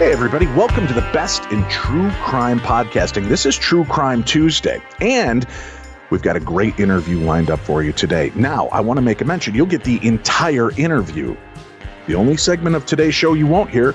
Hey, everybody. Welcome to the best in true crime podcasting. This is True Crime Tuesday, and we've got a great interview lined up for you today. Now, I want to make a mention. You'll get the entire interview. The only segment of today's show you won't hear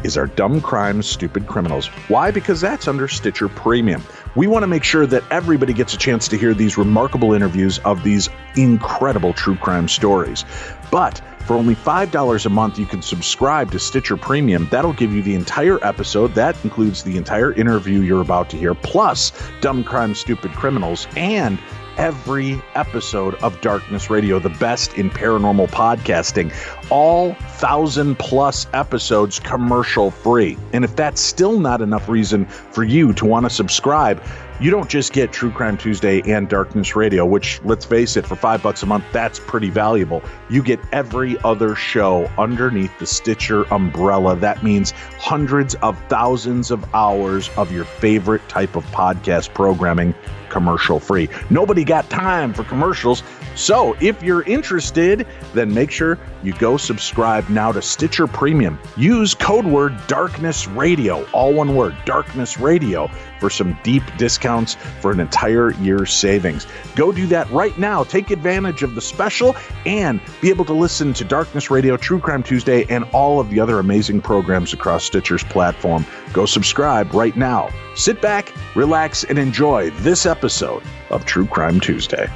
is our Dumb Crimes, Stupid Criminals. Why? Because that's under Stitcher Premium. We want to make sure that everybody gets a chance to hear these remarkable interviews of these incredible true crime stories. But for only $5 a month, you can subscribe to Stitcher Premium. That'll give you the entire episode. That includes the entire interview you're about to hear, plus Dumb Crimes, Stupid Criminals, and every episode of Darkness Radio, the best in paranormal podcasting. All 1,000+ episodes commercial free. And if that's still not enough reason for you to want to subscribe, you don't just get True Crime Tuesday and Darkness Radio, which, let's face it, for $5 a month, that's pretty valuable. You get every other show underneath the Stitcher umbrella. That means hundreds of thousands of hours of your favorite type of podcast programming commercial free. Nobody got time for commercials. So if you're interested, then make sure you go subscribe now to Stitcher Premium. Use code word Darkness Radio, all one word, Darkness Radio, for some deep discounts for an entire year's savings. Go do that right now. Take advantage of the special and be able to listen to Darkness Radio, True Crime Tuesday, and all of the other amazing programs across Stitcher's platform. Go subscribe right now. Sit back, relax, and enjoy this episode of True Crime Tuesday.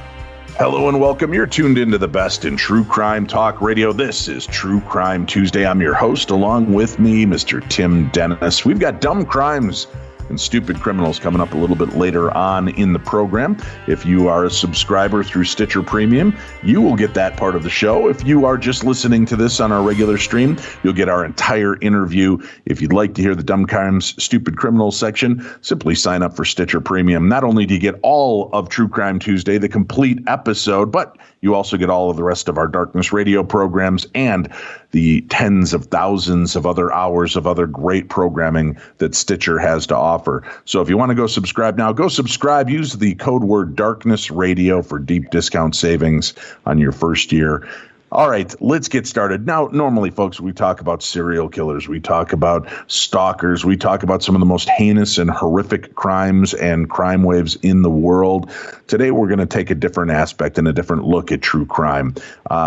Hello and welcome. You're tuned into the best in true crime talk radio. This is True Crime Tuesday. I'm your host, along with me, Mr. Tim Dennis. We've got Dumb Crimes and Stupid Criminals coming up a little bit later on in the program. If you are a subscriber through Stitcher Premium, you will get that part of the show. If you are just listening to this on our regular stream, you'll get our entire interview. If you'd like to hear the Dumb Crimes, Stupid Criminals section, simply sign up for Stitcher Premium. Not only do you get all of True Crime Tuesday, the complete episode, but you also get all of the rest of our Darkness Radio programs and the tens of thousands of other hours of other great programming that Stitcher has to offer. So if you want to go subscribe now, go subscribe. Use the code word Darkness Radio for deep discount savings on your first year. All right, let's get started. Now, normally, folks, we talk about serial killers. We talk about stalkers. We talk about some of the most heinous and horrific crimes and crime waves in the world. Today, we're going to take a different aspect and a different look at true crime.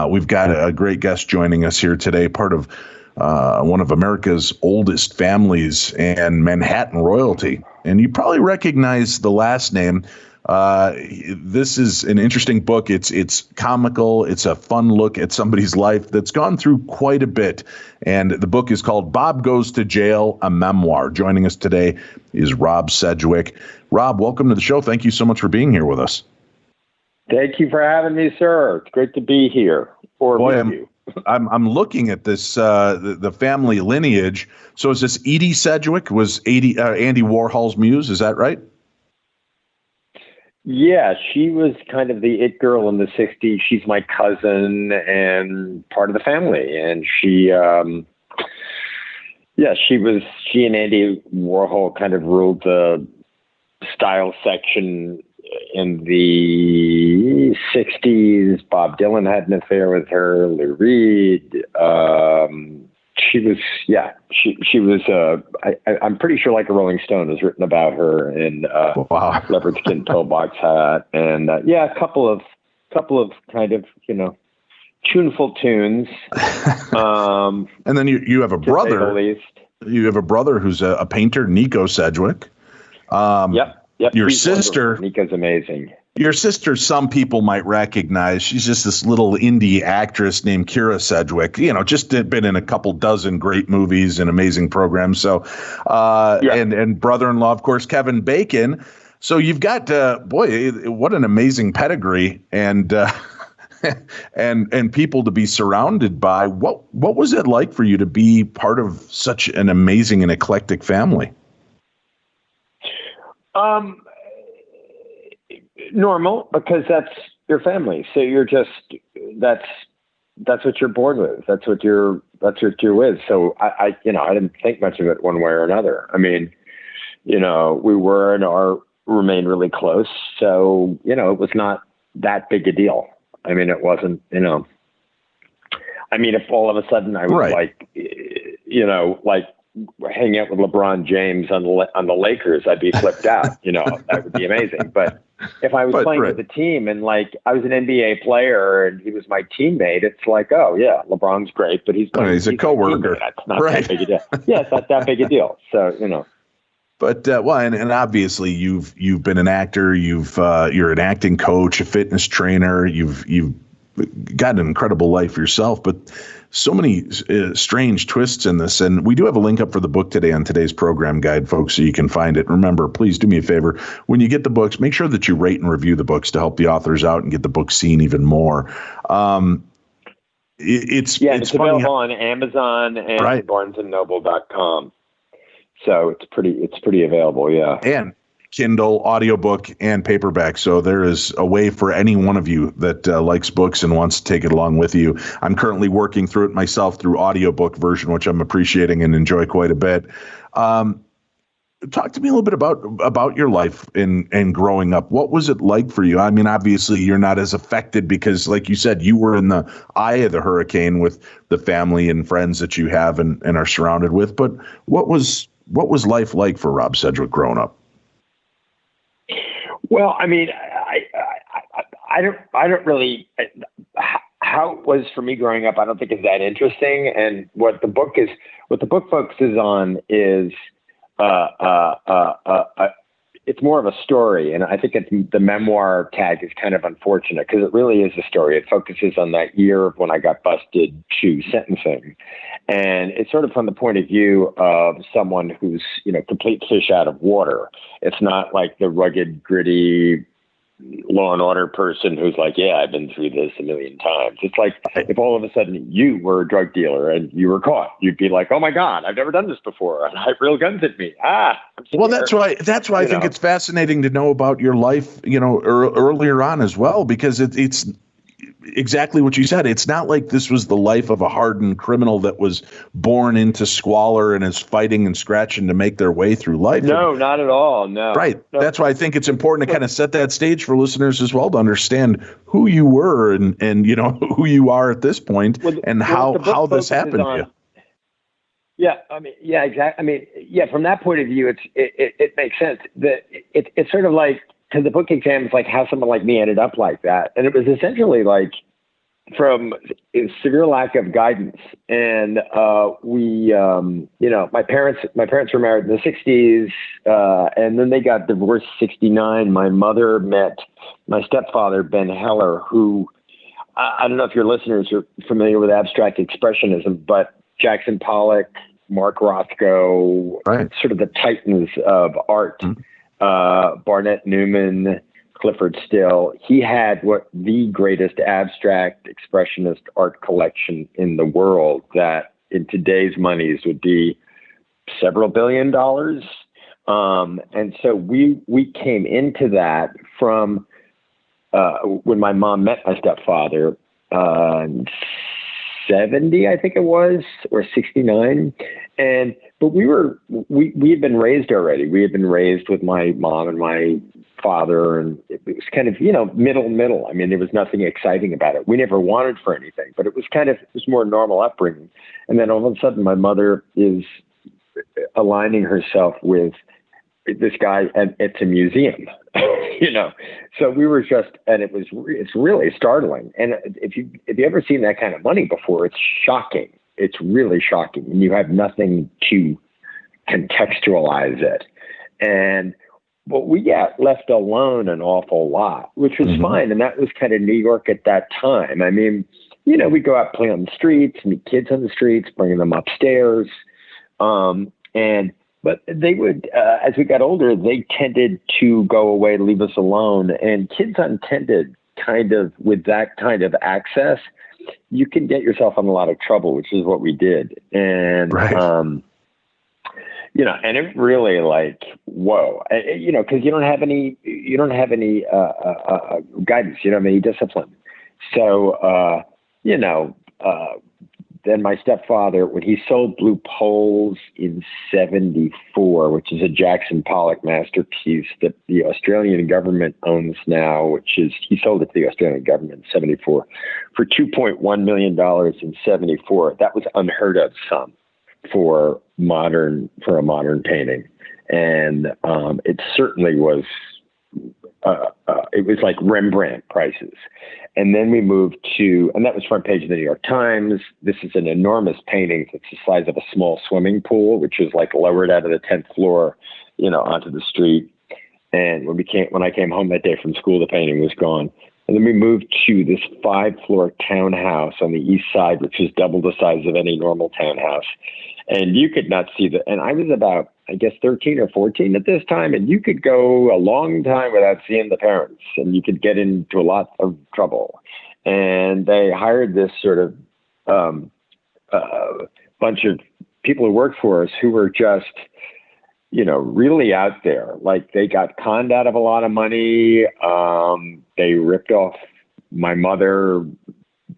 We've got a great guest joining us here today, part of one of America's oldest families and Manhattan royalty. And you probably recognize the last name. This is an interesting book. It's comical. It's a fun look at somebody's life that's gone through quite a bit. And the book is called Bob Goes to Jail, a Memoir. Joining us today is Rob Sedgwick. Rob, welcome to the show. Thank you so much for being here with us. Thank you for having me, sir. It's great to be here. I'm looking at this, the family lineage. So is this Edie Sedgwick? Was Andy Warhol's muse? Is that right? Yeah, she was kind of the it girl in the 60s. She's my cousin and part of the family. And she and Andy Warhol kind of ruled the style section in the 60s. Bob Dylan had an affair with her, Lou Reed. I'm pretty sure Like a Rolling Stone was written about her in leopard skin pillbox hat, and a couple of kind of tuneful tunes. And then you have a brother. At least you have a brother who's a painter, Nico Sedgwick. Yep. Your sister, Nico's amazing. Your sister, some people might recognize. She's just this little indie actress named Kira Sedgwick. Just been in a couple dozen great movies and amazing programs. So, and brother-in-law, of course, Kevin Bacon. So you've got, what an amazing pedigree and and people to be surrounded by. What was it like for you to be part of such an amazing and eclectic family? Normal, because that's your family. So you're just, that's what you're born with. That's what you're with. So I didn't think much of it one way or another. I mean, we were and remained really close. So, it was not that big a deal. I mean, it wasn't, if all of a sudden I was like hanging out with LeBron James on the Lakers, I'd be flipped out. That would be amazing. But if I was playing with the team and like I was an NBA player and he was my teammate, it's like, oh yeah, LeBron's great, but he's a coworker. That's not that big a deal. Yeah, it's not that big a deal. So But and obviously you've been an actor, you're an acting coach, a fitness trainer, you've got an incredible life yourself, but so many strange twists in this. And we do have a link up for the book today on today's program guide, folks, so you can find it. Remember, please do me a favor. When you get the books, make sure that you rate and review the books to help the authors out and get the book seen even more. It's available on Amazon and right. BarnesandNoble.com. So it's pretty available. Yeah. And Kindle, audiobook, and paperback. So there is a way for any one of you that likes books and wants to take it along with you. I'm currently working through it myself through audiobook version, which I'm appreciating and enjoy quite a bit. Talk to me a little bit about your life and growing up. What was it like for you? I mean, obviously you're not as affected because, like you said, you were in the eye of the hurricane with the family and friends that you have and are surrounded with. But what was life like for Rob Sedgwick growing up? Well, I mean, I don't really, how it was for me growing up, I don't think is that interesting. And what the book focuses on is, it's more of a story. And I think the memoir tag is kind of unfortunate because it really is a story. It focuses on that year of when I got busted to sentencing. And it's sort of from the point of view of someone who's, complete fish out of water. It's not like the rugged, gritty law and order person who's like, yeah, I've been through this a million times. It's like if all of a sudden you were a drug dealer and you were caught, you'd be like, oh my God, I've never done this before. And I have real guns at me. Well, that's why I think it's fascinating to know about your life, earlier on as well, because it's exactly what you said. It's not like this was the life of a hardened criminal that was born into squalor and is fighting and scratching to make their way through life. No, not at all. No. Right. No. That's why I think it's important to kind of set that stage for listeners as well to understand who you were and who you are at this point and how this happened to you. Yeah, I mean, yeah, exactly. I mean, yeah, from that point of view, it makes sense. It's sort of like, because the book examines like how someone like me ended up like that. And it was essentially like from a severe lack of guidance. And my parents were married in the 60s, and then they got divorced 69. My mother met my stepfather, Ben Heller, who I don't know if your listeners are familiar with abstract expressionism, but Jackson Pollock, Mark Rothko, right. Sort of the titans of art. Mm-hmm. Barnett Newman, Clifford Still. He had the greatest abstract expressionist art collection in the world that in today's monies would be several $billion. And so we came into that from when my mom met my stepfather, 70, I think it was, or 69. But we had been raised already. We had been raised with my mom and my father, and it was kind of, middle. I mean, there was nothing exciting about it. We never wanted for anything, but it was more normal upbringing. And then all of a sudden my mother is aligning herself with this guy and it's a museum, so we were it's really startling. And if you ever seen that kind of money before, it's shocking. It's really shocking. And you have nothing to contextualize it. But we got left alone an awful lot, which was mm-hmm. fine. And that was kind of New York at that time. I mean, we'd go out, play on the streets, meet kids on the streets, bringing them upstairs. But they would, as we got older, they tended to go away, leave us alone. And kids untended, kind of with that kind of access, you can get yourself in a lot of trouble, which is what we did. And, right. And it really whoa, because you don't have any guidance, you don't have any discipline. So, then my stepfather, when he sold Blue Poles in 74, which is a Jackson Pollock masterpiece that the Australian government owns now, he sold it to the Australian government in 74 for $2.1 million in 74. That was unheard of sum for a modern painting. And it certainly was, it was like Rembrandt prices. And then we moved to, and that was front page of the New York Times. This is an enormous painting. It's the size of a small swimming pool, which was like lowered out of the 10th floor, onto the street. And when I came home that day from school, the painting was gone. And then we moved to this 5-floor townhouse on the east side, which is double the size of any normal townhouse. And you could not see and I was about, I guess, 13 or 14 at this time. And you could go a long time without seeing the parents, and you could get into a lot of trouble. And they hired this sort of bunch of people who worked for us who were just, really out there. Like, they got conned out of a lot of money. They ripped off my mother.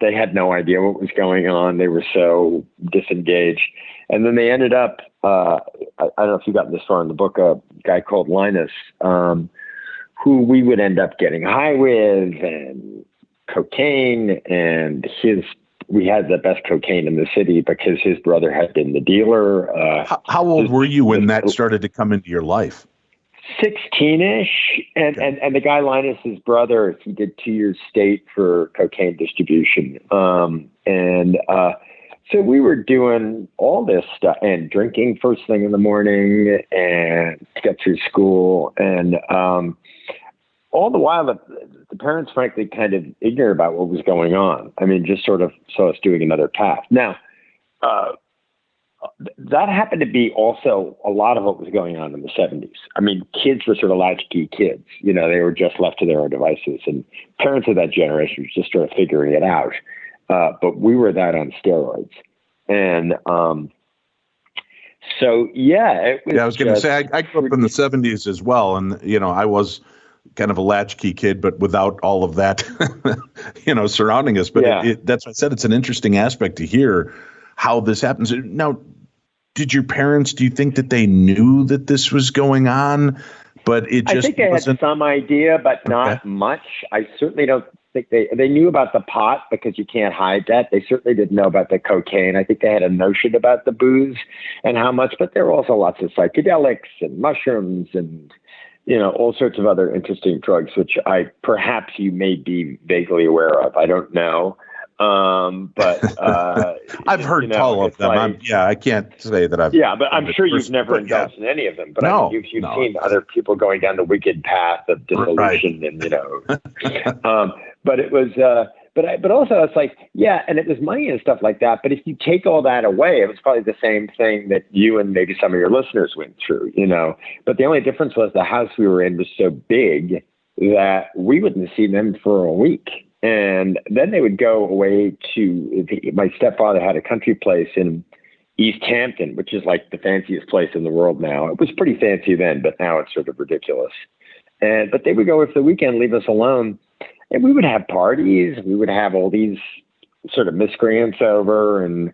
They had no idea what was going on. They were so disengaged. And then they ended up, I don't know if you got this far in the book, a guy called Linus, who we would end up getting high with, and cocaine, and we had the best cocaine in the city because his brother had been the dealer. How old were you when that started to come into your life? 16-ish. And the guy Linus, his brother, he did 2 years state for cocaine distribution. So we were doing all this stuff and drinking first thing in the morning and to get through school. And all the while, the parents, frankly, kind of ignorant about what was going on. I mean, just sort of saw us doing another path. Now, that happened to be also a lot of what was going on in the 70s. I mean, kids were sort of latchkey kids. They were just left to their own devices. And parents of that generation were just sort of figuring it out. But we were that on steroids. And so, yeah. I was going to say, I grew up in the 70s as well. And, I was kind of a latchkey kid, but without all of that, surrounding us. But yeah. That's what I said. It's an interesting aspect to hear how this happens. Now, do you think that they knew that this was going on? But it just, I think they had some idea, but not much. I certainly don't think they knew about the pot, because you can't hide that. They certainly didn't know about the cocaine. I think they had a notion about the booze and how much, but there were also lots of psychedelics and mushrooms and, all sorts of other interesting drugs, which perhaps you may be vaguely aware of. I don't know. But I've heard all of them. I can't say that I've. Yeah, but I'm sure you've never indulged in any of them. But no, I mean, you've seen other people going down the wicked path of dissolution, right. And but it was. But also it's like, and it was money and stuff like that. But if you take all that away, it was probably the same thing that you and maybe some of your listeners went through. But the only difference was the house we were in was so big that we wouldn't see them for a week. And then they would go away to, my stepfather had a country place in East Hampton, which is like the fanciest place in the world now. It was pretty fancy then, but now it's sort of ridiculous. But they would go for the weekend, leave us alone, and we would have parties. We would have all these sort of miscreants over, and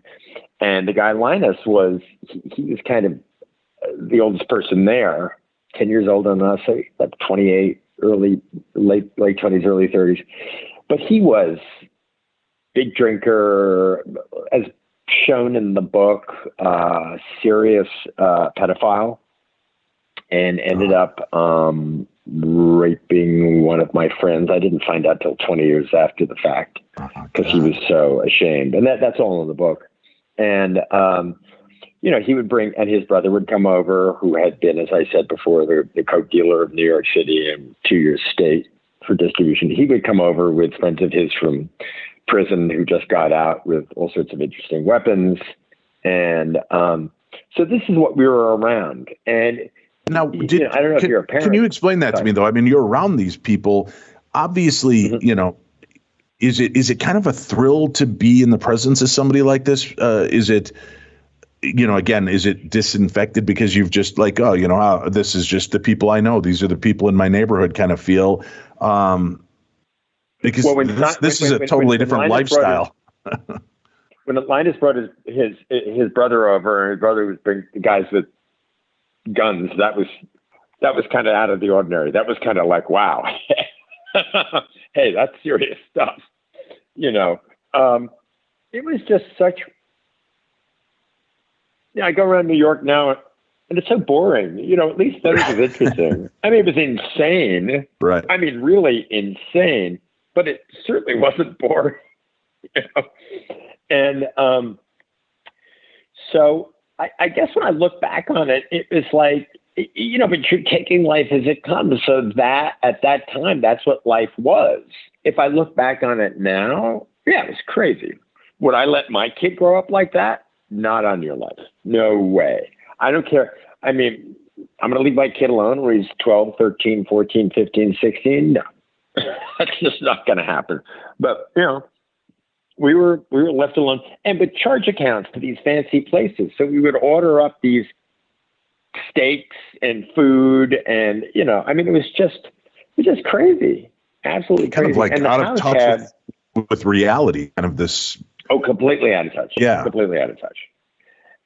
the guy Linus he was kind of the oldest person there, 10 years older than us, so like 28, late 20s, early 30s. But he was big drinker, as shown in the book, serious pedophile, and ended up raping one of my friends. I didn't find out till 20 years after the fact because he was so ashamed. And that's all in the book. And, he would bring, and his brother would come over, who had been, as I said before, the coke dealer of New York City and 2 years state for distribution. He would come over with friends of his from prison who just got out with all sorts of interesting weapons. And so this is what we were around. And now, I don't know if you're a parent. Can you explain that to me, though? I mean, you're around these people. Obviously, is it kind of a thrill to be in the presence of somebody like this? Is it, again, is it disinfected because you've just like, this is just the people I know. These are the people in my neighborhood kind of feel. Because this is a totally different lifestyle. When Linus brought his brother over, and his brother was bringing guys with guns, that was kind of out of the ordinary. That was kind of like, wow, hey, that's serious stuff. It was just such I go around New York now, and it's so boring. At least then it was interesting. I mean, it was insane. Right. I mean, really insane, but it certainly wasn't boring. And so I guess when I look back on it, it was like, but you're taking life as it comes. So that at that time, that's what life was. If I look back on it now, yeah, it was crazy. Would I let my kid grow up like that? Not on your life. No way. I don't care. I mean, I'm going to leave my kid alone when he's 12, 13, 14, 15, 16. No, that's just not going to happen. But, we were left alone and with charge accounts to these fancy places. So we would order up these steaks and food and, I mean, it was just crazy. Absolutely crazy. Kind of like and out of touch with reality, kind of this. Oh, completely out of touch. Yeah. Completely out of touch.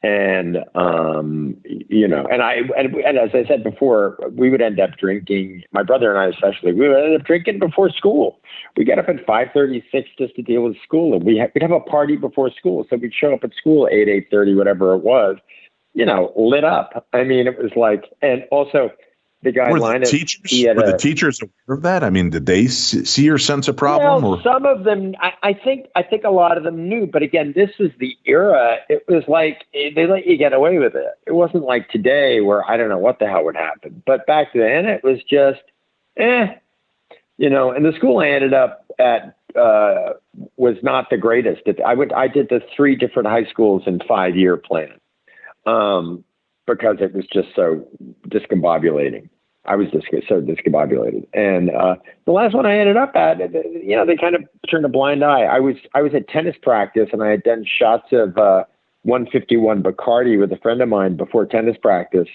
And, and as I said before, we would end up drinking, my brother and I especially, we would end up drinking before school. We got up at 5:36 just to deal with school. And we'd have a party before school. So we'd show up at school 8:30, whatever it was, lit up. I mean, it was like, and also the guy were the teachers aware of that? I mean, did they see your sense of problem? Well, some of them, I think a lot of them knew. But again, this was the era. It was like they let you get away with it. It wasn't like today where I don't know what the hell would happen. But back then, it was just, And the school I ended up at was not the greatest. I did the 3 different high schools in 5-year plan because it was just so discombobulating. I was just so discombobulated. And the last one I ended up at, they kind of turned a blind eye. I was at tennis practice, and I had done shots of 151 Bacardi with a friend of mine before tennis practice.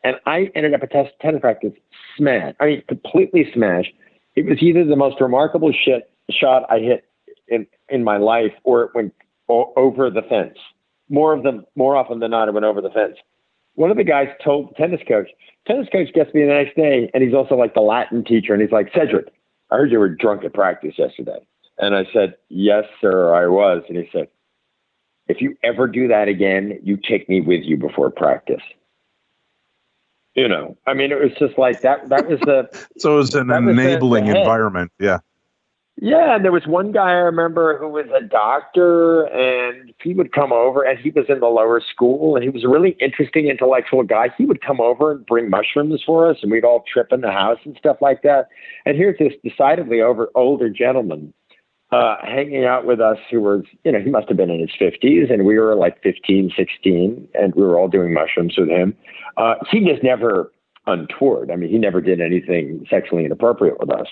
And I ended up at tennis practice smashed. I mean, completely smashed. It was either the most remarkable shot I hit in my life, or it went over the fence. More often than not, it went over the fence. One of the guys told the tennis coach gets me the next day, and he's also like the Latin teacher, and he's like, Sedgwick, I heard you were drunk at practice yesterday. And I said, yes, sir, I was. And he said, if you ever do that again, you take me with you before practice. I mean, it was just like that. That was so it was an enabling environment. Yeah. Yeah, and there was one guy I remember who was a doctor, and he would come over, and he was in the lower school, and he was a really interesting intellectual guy. He would come over and bring mushrooms for us, and we'd all trip in the house and stuff like that. And here's this decidedly older gentleman hanging out with us who was, he must have been in his 50s, and we were like 15, 16, and we were all doing mushrooms with him. He was never untoward. I mean, he never did anything sexually inappropriate with us,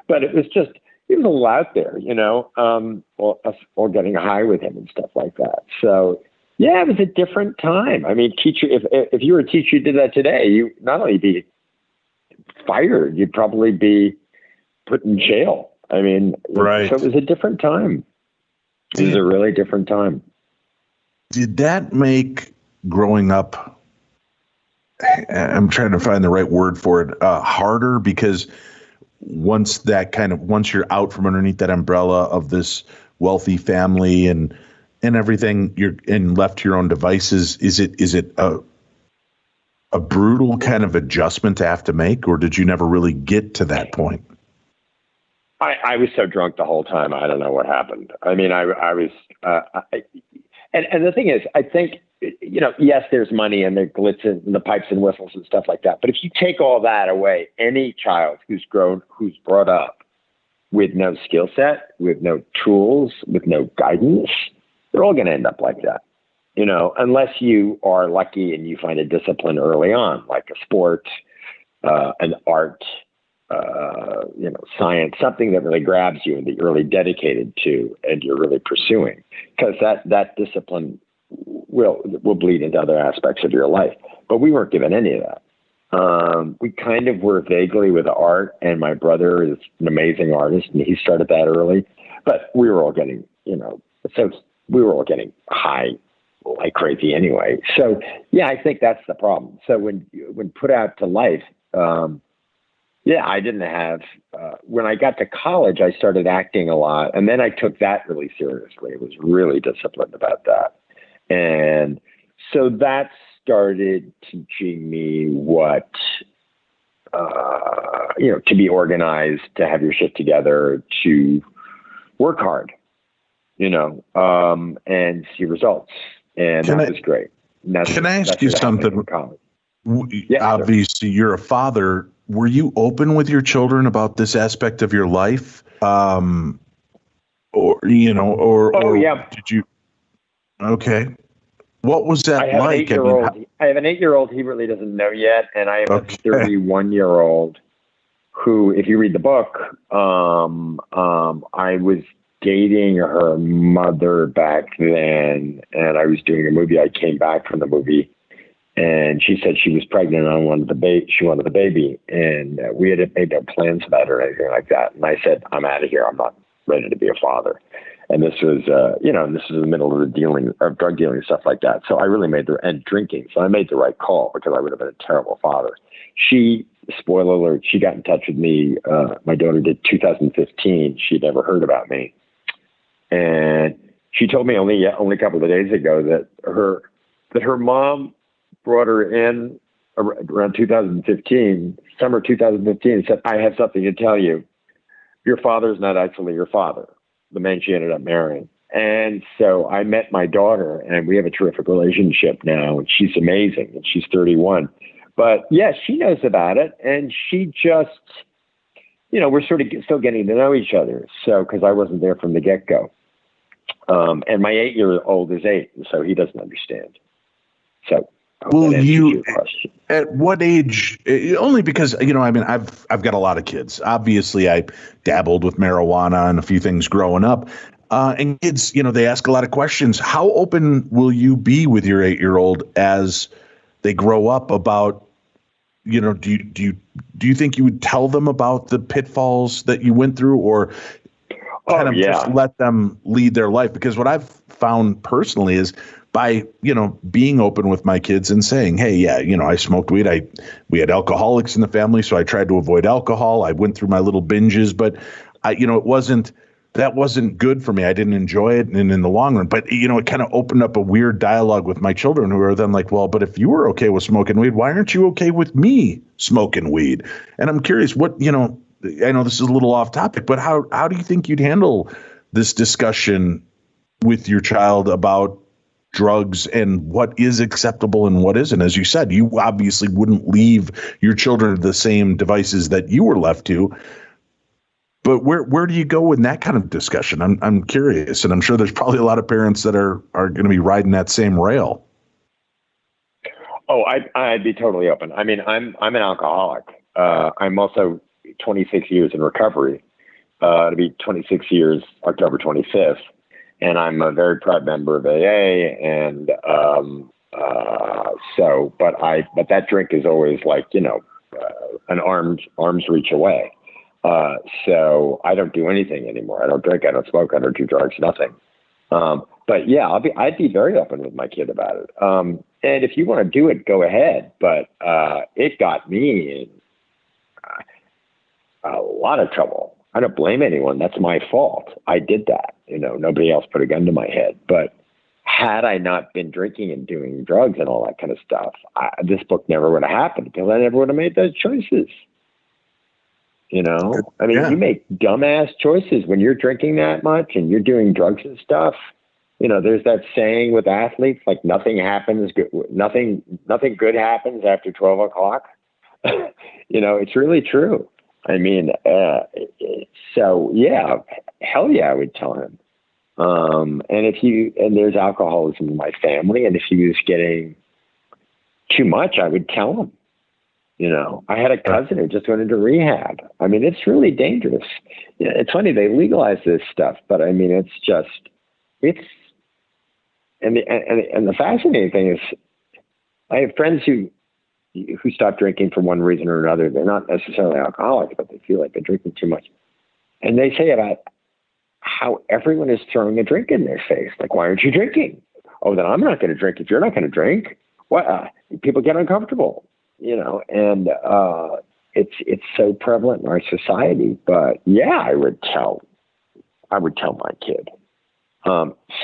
but it was a little out there, us all getting high with him and stuff like that. So, yeah, it was a different time. I mean, if you were a teacher who did that today, you not only be fired, you'd probably be put in jail. I mean, right. So it was a different time. It was a really different time. Did that make growing up, I'm trying to find the right word for it, harder? Because once you're out from underneath that umbrella of this wealthy family and everything, you're left to your own devices, is it a brutal kind of adjustment to have to make, or did you never really get to that point? I was so drunk the whole time. I don't know what happened. I mean, I was, and the thing is, I think, yes, there's money and the glitz and the pipes and whistles and stuff like that. But if you take all that away, any child who's brought up with no skill set, with no tools, with no guidance, they're all going to end up like that. Unless you are lucky and you find a discipline early on, like a sport, an art, science, something that really grabs you and that you're really dedicated to and you're really pursuing, because that discipline will bleed into other aspects of your life. But we weren't given any of that. We kind of were vaguely with art, and my brother is an amazing artist, and he started that early. But we were all getting, so we were all getting high like crazy anyway. So yeah, I think that's the problem. So when put out to life, I didn't have, when I got to college, I started acting a lot, and then I took that really seriously. I was really disciplined about that. And So that started teaching me what, to be organized, to have your shit together, to work hard, and see results. And that was great. Can I ask you something? Yes, obviously, you're a father. Were you open with your children about this aspect of your life? Or did you? Okay. What was that like? I have an 8-year-old. He really doesn't know yet. And I have a 31-year-old who, if you read the book, I was dating her mother back then, and I was doing a movie. I came back from the movie, and she said she was pregnant and she wanted the baby, and we had made no plans about it or anything like that. And I said, I'm out of here. I'm not ready to be a father. And this was, this was in the middle of drug dealing and stuff like that. So I really and drinking. So I made the right call, because I would have been a terrible father. Spoiler alert, she got in touch with me. My daughter did 2015. She'd never heard about me. And she told me only a couple of days ago that her mom brought her in around 2015, summer 2015, and said, I have something to tell you. Your father's not actually your father, the man she ended up marrying. And so I met my daughter, and we have a terrific relationship now, and she's amazing, and she's 31. But yes, she knows about it, and she just, we're sort of still getting to know each other. So, because I wasn't there from the get-go. And my 8-year-old is 8, so he doesn't understand. So, at what age? Only because, I've got a lot of kids. Obviously, I dabbled with marijuana and a few things growing up. And kids, they ask a lot of questions. How open will you be with your 8-year-old as they grow up about, do you think you would tell them about the pitfalls that you went through, or just let them lead their life? Because what I've found personally is, by, being open with my kids and saying, hey, I smoked weed. We had alcoholics in the family, so I tried to avoid alcohol. I went through my little binges, but that wasn't good for me. I didn't enjoy it. And in the long run, but it kind of opened up a weird dialogue with my children, who are then like, well, but if you were okay with smoking weed, why aren't you okay with me smoking weed? And I'm curious what, I know this is a little off topic, but how do you think you'd handle this discussion with your child about drugs and what is acceptable and what isn't? As you said, you obviously wouldn't leave your children the same devices that you were left to. But where do you go in that kind of discussion? I'm curious, and I'm sure there's probably a lot of parents that are going to be riding that same rail. Oh, I'd be totally open. I mean, I'm an alcoholic. I'm also 26 years in recovery. To be 26 years, October 25th. And I'm a very proud member of AA, and but that drink is always like, an arm's reach away. So I don't do anything anymore. I don't drink, I don't smoke, I don't do drugs, nothing. But yeah, I'd be very open with my kid about it. And if you want to do it, go ahead. But it got me in a lot of trouble. I don't blame anyone. That's my fault. I did that. Nobody else put a gun to my head. But had I not been drinking and doing drugs and all that kind of stuff, this book never would have happened, because I never would have made those choices. You make dumbass choices when you're drinking that much and you're doing drugs and stuff. There's that saying with athletes, like nothing good happens after 12 o'clock. It's really true. I mean, so yeah, hell yeah, I would tell him. And there's alcoholism in my family, and if he was getting too much, I would tell him. I had a cousin who just went into rehab. I mean, it's really dangerous. It's funny, they legalize this stuff, but I mean, and the fascinating thing is, I have friends who stop drinking for one reason or another. They're not necessarily alcoholics, but they feel like they're drinking too much. And they say about how everyone is throwing a drink in their face. Like, why aren't you drinking? Oh, then I'm not going to drink if you're not going to drink. What? People get uncomfortable, and it's so prevalent in our society. But yeah, I would tell my kid.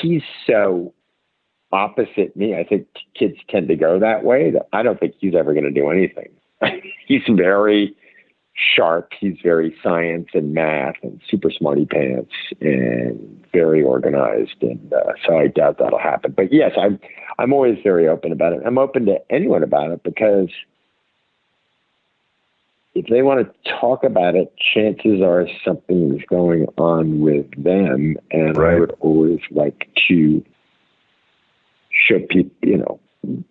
He's so opposite me. I think kids tend to go that way. I don't think he's ever going to do anything. He's very sharp. He's very science and math and super smarty pants and very organized. And so I doubt that'll happen. But yes, I'm always very open about it. I'm open to anyone about it because if they want to talk about it, chances are something's going on with them. And I would always like to show people,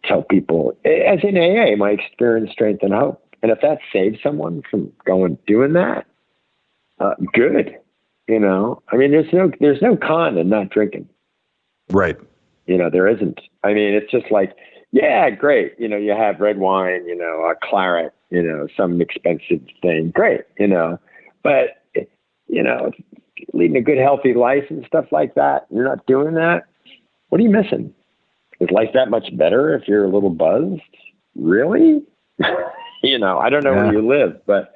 tell people, as in AA, my experience, strength, and hope. And if that saves someone from doing that, good. I mean, there's no con in not drinking. Right. There isn't. I mean, it's just like, yeah, great. You have red wine, a claret, some expensive thing. Great. But, leading a good, healthy life and stuff like that, you're not doing that. What are you missing? Is life that much better if you're a little buzzed? Really? I don't know where you live, but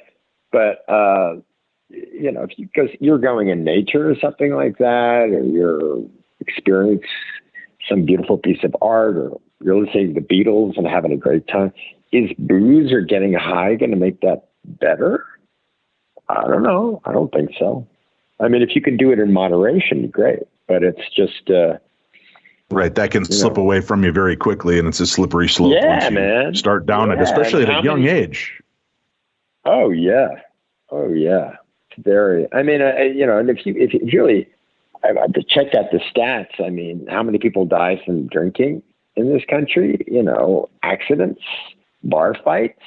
if you're going in nature or something like that, or you're experience some beautiful piece of art, or you're listening to the Beatles and having a great time, is booze or getting high going to make that better? I don't know. I don't think so. I mean, if you can do it in moderation, great. But it's just right. That can slip away from you very quickly, and it's a slippery slope once you start down it, especially at a young age. Oh, yeah. It's very, I mean, and if you really, I've checked out the stats. I mean, how many people die from drinking in this country? Accidents, bar fights,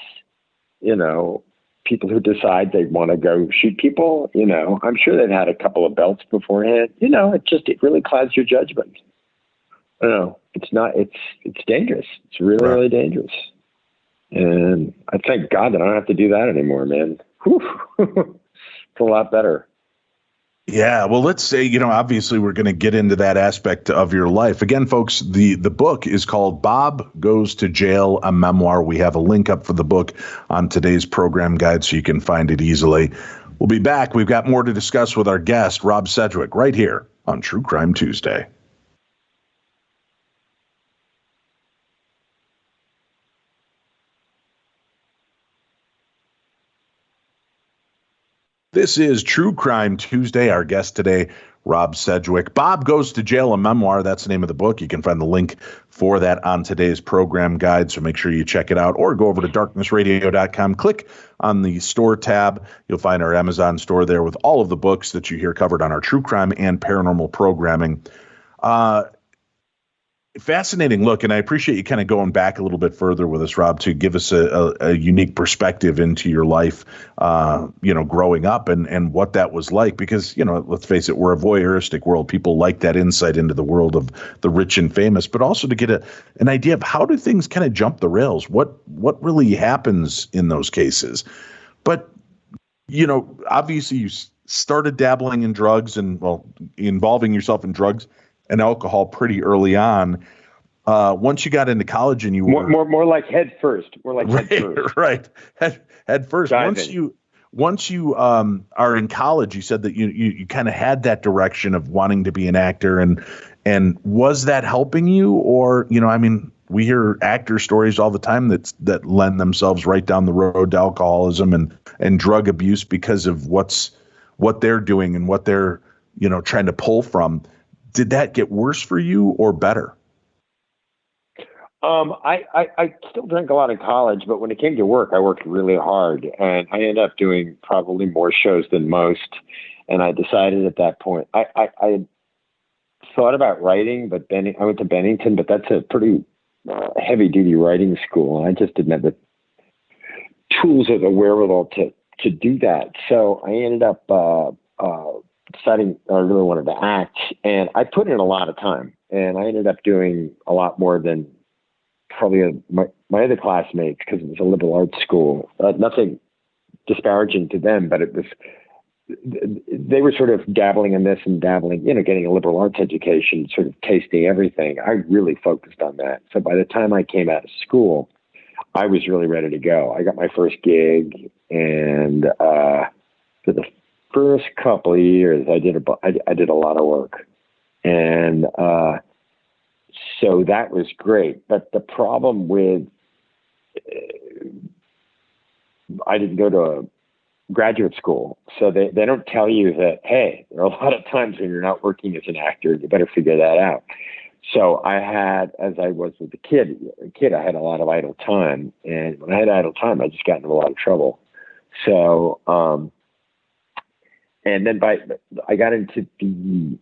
people who decide they want to go shoot people, I'm sure they've had a couple of belts beforehand. It really clouds your judgment. It's dangerous. It's really, really dangerous. And I thank God that I don't have to do that anymore, man. It's a lot better. Yeah. Well, let's say, obviously we're going to get into that aspect of your life. Again, folks, the book is called Bob Goes to Jail, a Memoir. We have a link up for the book on today's program guide so you can find it easily. We'll be back. We've got more to discuss with our guest, Rob Sedgwick, right here on True Crime Tuesday. This is True Crime Tuesday. Our guest today, Rob Sedgwick. Bob Goes to Jail, a Memoir. That's the name of the book. You can find the link for that on today's program guide, so make sure you check it out or go over to darknessradio.com. Click on the store tab. You'll find our Amazon store there with all of the books that you hear covered on our true crime and paranormal programming. Fascinating look, and I appreciate you kind of going back a little bit further with us, Rob, to give us a unique perspective into your life, growing up and what that was like. Because, let's face it, we're a voyeuristic world. People like that insight into the world of the rich and famous, but also to get an idea of how do things kind of jump the rails? What really happens in those cases? But, obviously you started dabbling in drugs and, involving yourself in drugs and alcohol pretty early on. Once you got into college and you were more like head first, head first. Right. Head first. Diving. Once you are in college, you said that you kind of had that direction of wanting to be an actor, and was that helping you? Or, we hear actor stories all the time that lend themselves right down the road to alcoholism and drug abuse because of what they're doing and what they're, trying to pull from. Did that get worse for you or better? I still drank a lot in college, but when it came to work, I worked really hard, and I ended up doing probably more shows than most. And I decided at that point, I thought about writing, but I went to Bennington, but that's a pretty heavy duty writing school. And I just didn't have the tools or the wherewithal to do that. So I ended up, deciding I really wanted to act, and I put in a lot of time, and I ended up doing a lot more than probably my other classmates, because it was a liberal arts school. Nothing disparaging to them, but they were sort of dabbling in this and dabbling, getting a liberal arts education, sort of tasting everything. I really focused on that. So by the time I came out of school, I was really ready to go. I got my first gig, and for the first couple of years, I did a lot of work, and So that was great. But the problem with, I didn't go to a graduate school, so they don't tell you that, hey, there are a lot of times when you're not working as an actor, you better figure that out. So I had, as I was with a kid, I had a lot of idle time. And when I had idle time, I just got into a lot of trouble. So, and then I got into the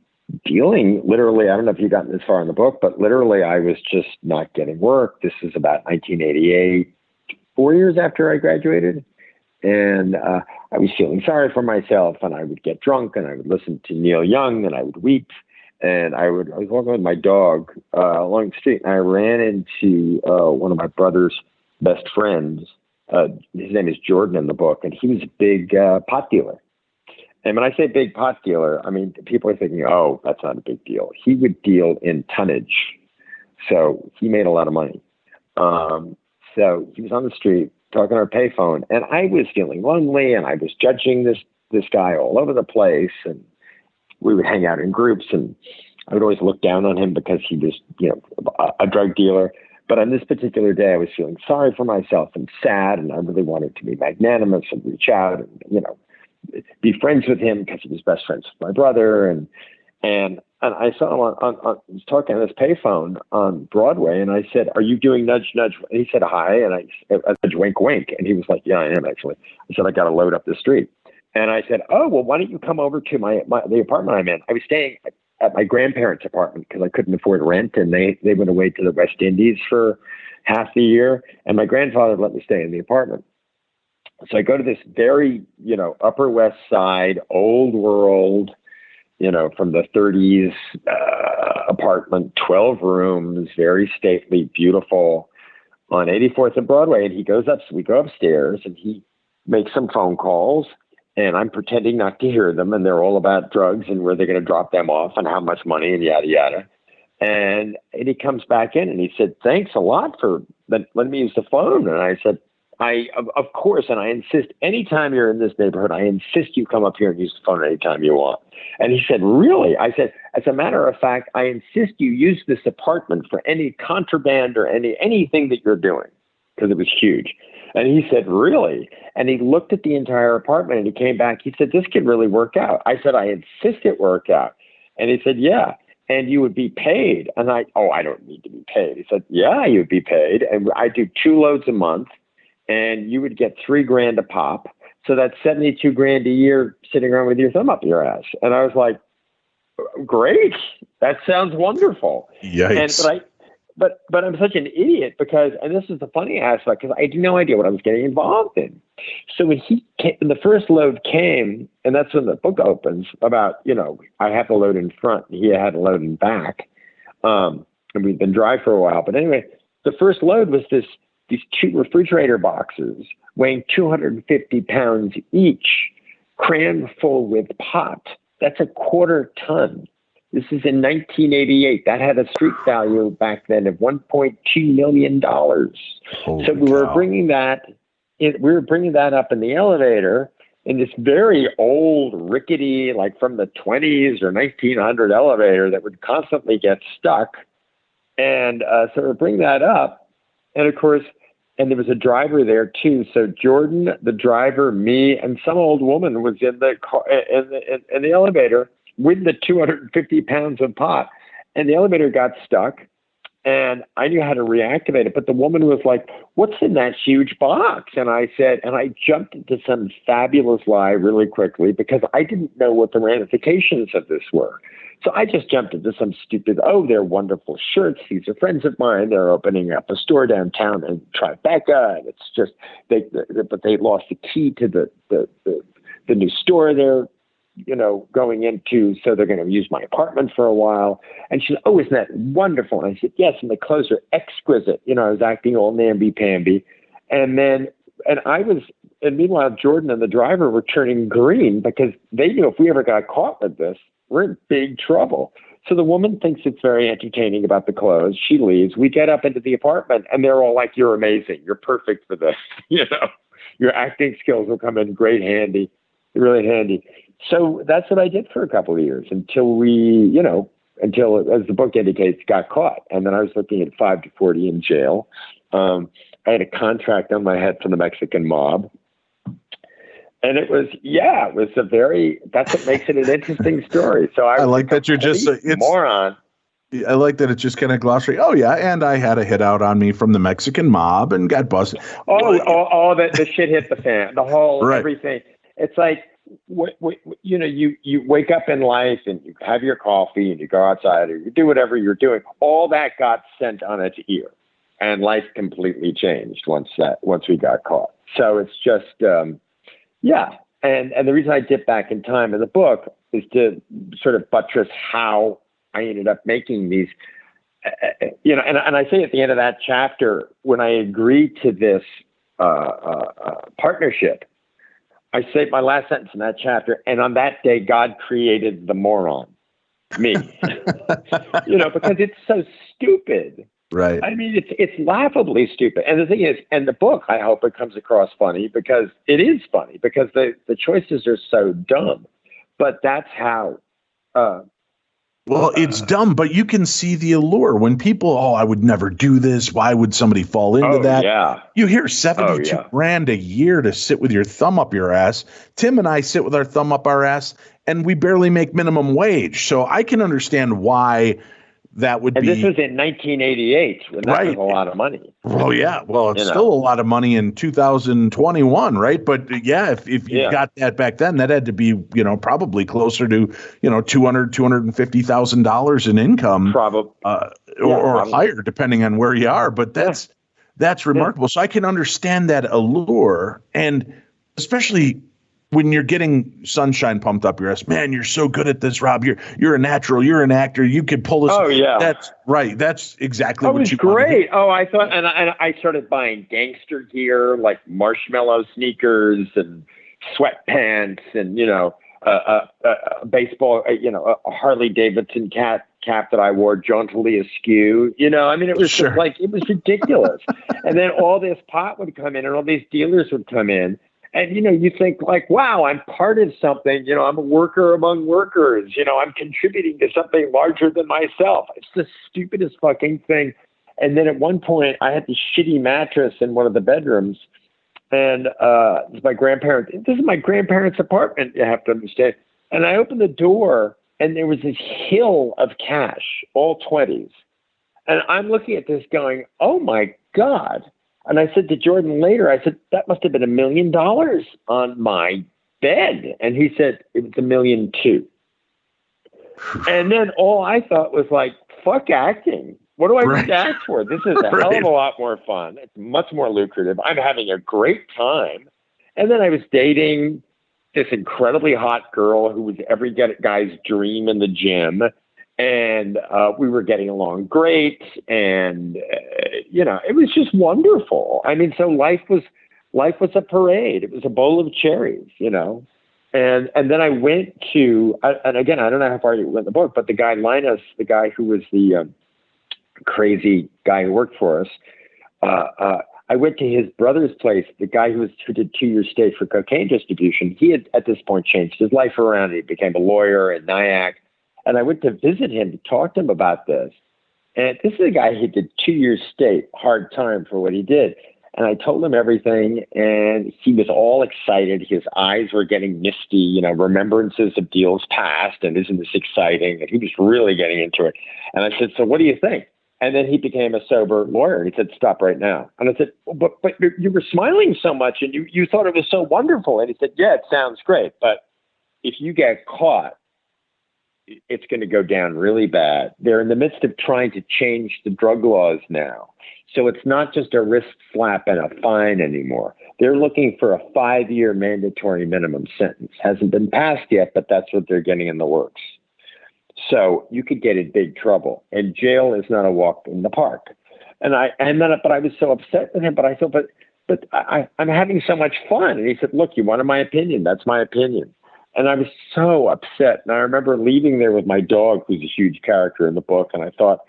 dealing, literally, I don't know if you've gotten this far in the book, but literally I was just not getting work. This is about 1988, 4 years after I graduated. And I was feeling sorry for myself, and I would get drunk, and I would listen to Neil Young, and I would weep. And I was walking with my dog along the street, and I ran into one of my brother's best friends. His name is Jordan in the book, and he was a big pot dealer. And when I say big pot dealer, I mean, people are thinking, oh, that's not a big deal. He would deal in tonnage. So he made a lot of money. So he was on the street talking on a payphone, and I was feeling lonely, and I was judging this guy all over the place. And we would hang out in groups, and I would always look down on him because he was, a drug dealer. But on this particular day, I was feeling sorry for myself and sad, and I really wanted to be magnanimous and reach out and, be friends with him because he was best friends with my brother. And I saw him he was talking on this payphone on Broadway, and I said, "Are you doing Nudge Nudge?" And he said, "Hi," and I said, "Wink Wink," and he was like, "Yeah, I am actually." I said, "I got to load up the street." And I said, "Oh, well, why don't you come over to the apartment I'm in?" I was staying at my grandparents' apartment because I couldn't afford rent, and they went away to the West Indies for half the year, and my grandfather let me stay in the apartment. So I go to this very, Upper West Side, old world, from the 30s apartment, 12 rooms, very stately, beautiful, on 84th and Broadway. And he goes up, so we go upstairs, and he makes some phone calls. And I'm pretending not to hear them, and they're all about drugs and where they're going to drop them off and how much money and yada, yada. And he comes back in, and he said, "Thanks a lot for letting me use the phone." And I said, of course, and I insist, anytime you're in this neighborhood, I insist you come up here and use the phone anytime you want. And he said, "Really?" I said, "As a matter of fact, I insist you use this apartment for any contraband or anything that you're doing," because it was huge. And he said, "Really?" And he looked at the entire apartment, and he came back. He said, "This could really work out." I said, "I insist it work out." And he said, "Yeah. And you would be paid." And I don't need to be paid. He said, "Yeah, you'd be paid. And I do 2 loads a month, and you would get $3,000 a pop. So that's $72,000 a year sitting around with your thumb up your ass." And I was like, "Great. That sounds wonderful." Yikes. But I'm such an idiot because, and this is the funny aspect, because I had no idea what I was getting involved in. So when the first load came, and that's when the book opens about, I have to load in front, and he had to load in back. And we'd been dry for a while. But anyway, the first load was these 2 refrigerator boxes weighing 250 pounds each, crammed full with pot. That's a 1/4 ton. This is in 1988. That had a street value back then of $1.2 million. So we were bringing that up in the elevator in this very old, rickety, like from the 20s or 1900 elevator that would constantly get stuck. And so we're bringing that up. And of course, and there was a driver there too. So Jordan, the driver, me, and some old woman was in the car, in the elevator with the 250 pounds of pot. And the elevator got stuck, and I knew how to reactivate it. But the woman was like, "What's in that huge box?" And I said, and I jumped into some fabulous lie really quickly because I didn't know what the ramifications of this were. So I just jumped into some stupid, they're wonderful shirts. These are friends of mine. They're opening up a store downtown in Tribeca. And it's just, but they lost the key to the new store they're, going into. So they're going to use my apartment for a while. And she said, "Oh, isn't that wonderful?" And I said, "Yes." And the clothes are exquisite. I was acting all namby-pamby. And meanwhile, Jordan and the driver were turning green because they knew if we ever got caught with this, we're in big trouble. So the woman thinks it's very entertaining about the clothes. She leaves. We get up into the apartment, and they're all like, "You're amazing. You're perfect for this. Your acting skills will come in really handy." So that's what I did for a couple of years until we, until, as the book indicates, got caught. And then I was looking at 5 to 40 in jail. I had a contract on my head from the Mexican mob. And it was that's what makes it an interesting story. So I like that you're just moron. I like that it's just kind of glossary. Oh yeah, and I had a hit out on me from the Mexican mob and got busted. All that the shit hit the fan. The whole right. Everything. It's like you wake up in life and you have your coffee and you go outside or you do whatever you're doing. All that got sent on its ear, and life completely changed once we got caught. So it's just yeah. And the reason I dip back in time in the book is to sort of buttress how I ended up making these, and I say at the end of that chapter, when I agreed to this partnership, I say my last sentence in that chapter, and on that day, God created the moron, me, because it's so stupid. Right. I mean, it's laughably stupid. And the thing is, and the book, I hope it comes across funny, because it is funny, because the choices are so dumb. But that's how. Well, it's dumb, but you can see the allure when people, I would never do this. Why would somebody fall into that? Yeah. You hear $72,000 a year to sit with your thumb up your ass. Tim and I sit with our thumb up our ass, and we barely make minimum wage. So I can understand why that would be. And this was in 1988, when that was a lot of money. Well, yeah. Well, it's still a lot of money in 2021, right? But yeah, if you got that back then, that had to be, probably closer to, $250,000 in income, probably, or higher, depending on where you are. But that's remarkable. Yeah. So I can understand that allure, and especially when you're getting sunshine pumped up your ass. Man, you're so good at this, Rob. You're a natural. You're an actor. You could pull this. Oh yeah, that's right. That's exactly what you. Great. Oh, I thought, and I started buying gangster gear like marshmallow sneakers and sweatpants, and baseball. A Harley Davidson cap that I wore jauntily askew. It was just like, it was ridiculous. And then all this pot would come in, and all these dealers would come in. And, you think like, wow, I'm part of something, I'm a worker among workers, I'm contributing to something larger than myself. It's the stupidest fucking thing. And then at one point I had this shitty mattress in one of the bedrooms, and this is my grandparents' apartment, you have to understand. And I opened the door, and there was this hill of cash, all 20s. And I'm looking at this going, oh my God. And I said to Jordan later, that must have been $1 million on my bed. And he said, it was $1.2 million. And then all I thought was like, fuck acting. What do I need to act for? This is a hell of a lot more fun. It's much more lucrative. I'm having a great time. And then I was dating this incredibly hot girl who was every guy's dream in the gym. And we were getting along great, and it was just wonderful. I mean, so life was a parade. It was a bowl of cherries, And then I went to, and again, I don't know how far you went in the book, but the guy Linus, the guy who was the crazy guy who worked for us, I went to his brother's place. The guy who did 2-year stay for cocaine distribution. He had at this point changed his life around. He became a lawyer in Nyack. And I went to visit him to talk to him about this. And this is a guy who did 2 years state, hard time for what he did. And I told him everything, and he was all excited. His eyes were getting misty, remembrances of deals past, and isn't this exciting? And he was really getting into it. And I said, so what do you think? And then he became a sober lawyer. And he said, stop right now. And I said, but you were smiling so much, and you thought it was so wonderful. And he said, yeah, it sounds great. But if you get caught, it's going to go down really bad. They're in the midst of trying to change the drug laws now. So it's not just a wrist slap and a fine anymore. They're looking for a 5-year mandatory minimum sentence. Hasn't been passed yet, but that's what they're getting in the works. So you could get in big trouble, and jail is not a walk in the park. But I was so upset with him, but I thought, but I'm having so much fun. And he said, look, you wanted my opinion. That's my opinion. And I was so upset. And I remember leaving there with my dog, who's a huge character in the book. And I thought,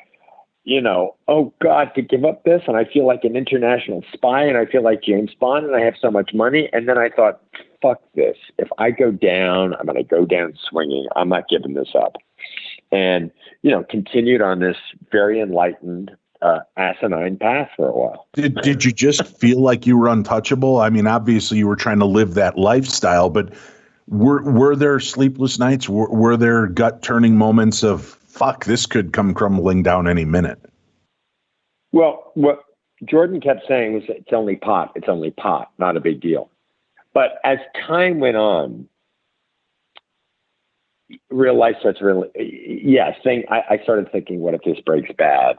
oh God, to give up this. And I feel like an international spy, and I feel like James Bond, and I have so much money. And then I thought, fuck this. If I go down, I'm going to go down swinging. I'm not giving this up. and, continued on this very enlightened, asinine path for a while. Did you just feel like you were untouchable? I mean, obviously you were trying to live that lifestyle, but were there sleepless nights? Were there gut turning moments of, fuck, this could come crumbling down any minute? Well, what Jordan kept saying was, it's only pot, not a big deal. But as time went on, real life starts really, I started thinking, what if this breaks bad?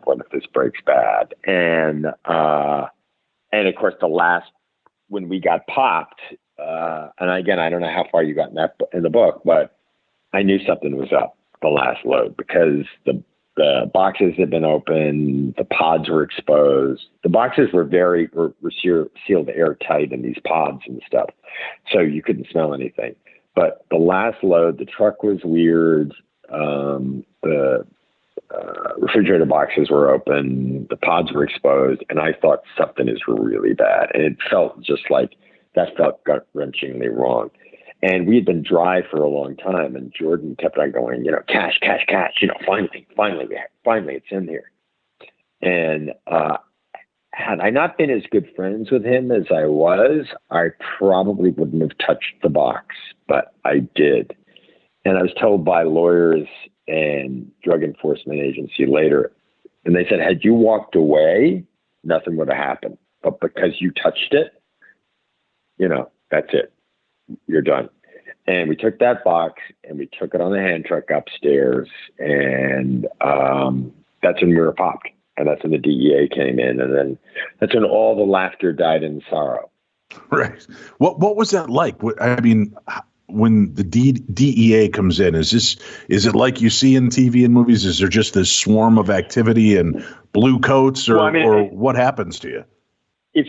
And of course, when we got popped, and again, I don't know how far you got in the book, but I knew something was up the last load, because the boxes had been open, the pods were exposed. The boxes were sealed airtight in these pods and stuff, so you couldn't smell anything. But the last load, the truck was weird. The refrigerator boxes were open, the pods were exposed, and I thought something is really bad. And it felt just like that felt gut-wrenchingly wrong. And we had been dry for a long time, and Jordan kept on going, cash, finally it's in here. And had I not been as good friends with him as I was, I probably wouldn't have touched the box, but I did. And I was told by lawyers and drug enforcement agency later, and they said, had you walked away, nothing would have happened. But because you touched it, that's it. You're done. And we took that box and we took it on the hand truck upstairs, and that's when we were popped. And that's when the DEA came in, and then that's when all the laughter died in sorrow. Right. What was that like? I mean, when the DEA comes in, is it like you see in TV and movies? Is there just this swarm of activity and blue coats, or what happens to you? If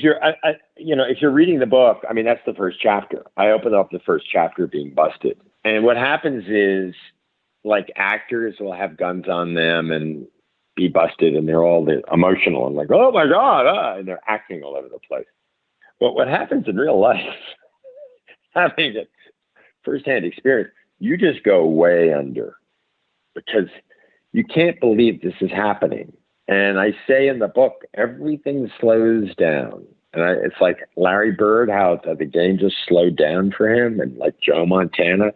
you're reading the book, I mean, that's the first chapter. I open up the first chapter being busted. And what happens is, like, actors will have guns on them and be busted, and they're all emotional and like, oh my God, and they're acting all over the place. But what happens in real life, having a firsthand experience, you just go way under, because you can't believe this is happening. And I say in the book, everything slows down. And it's like Larry Bird, how the game just slowed down for him, and like Joe Montana,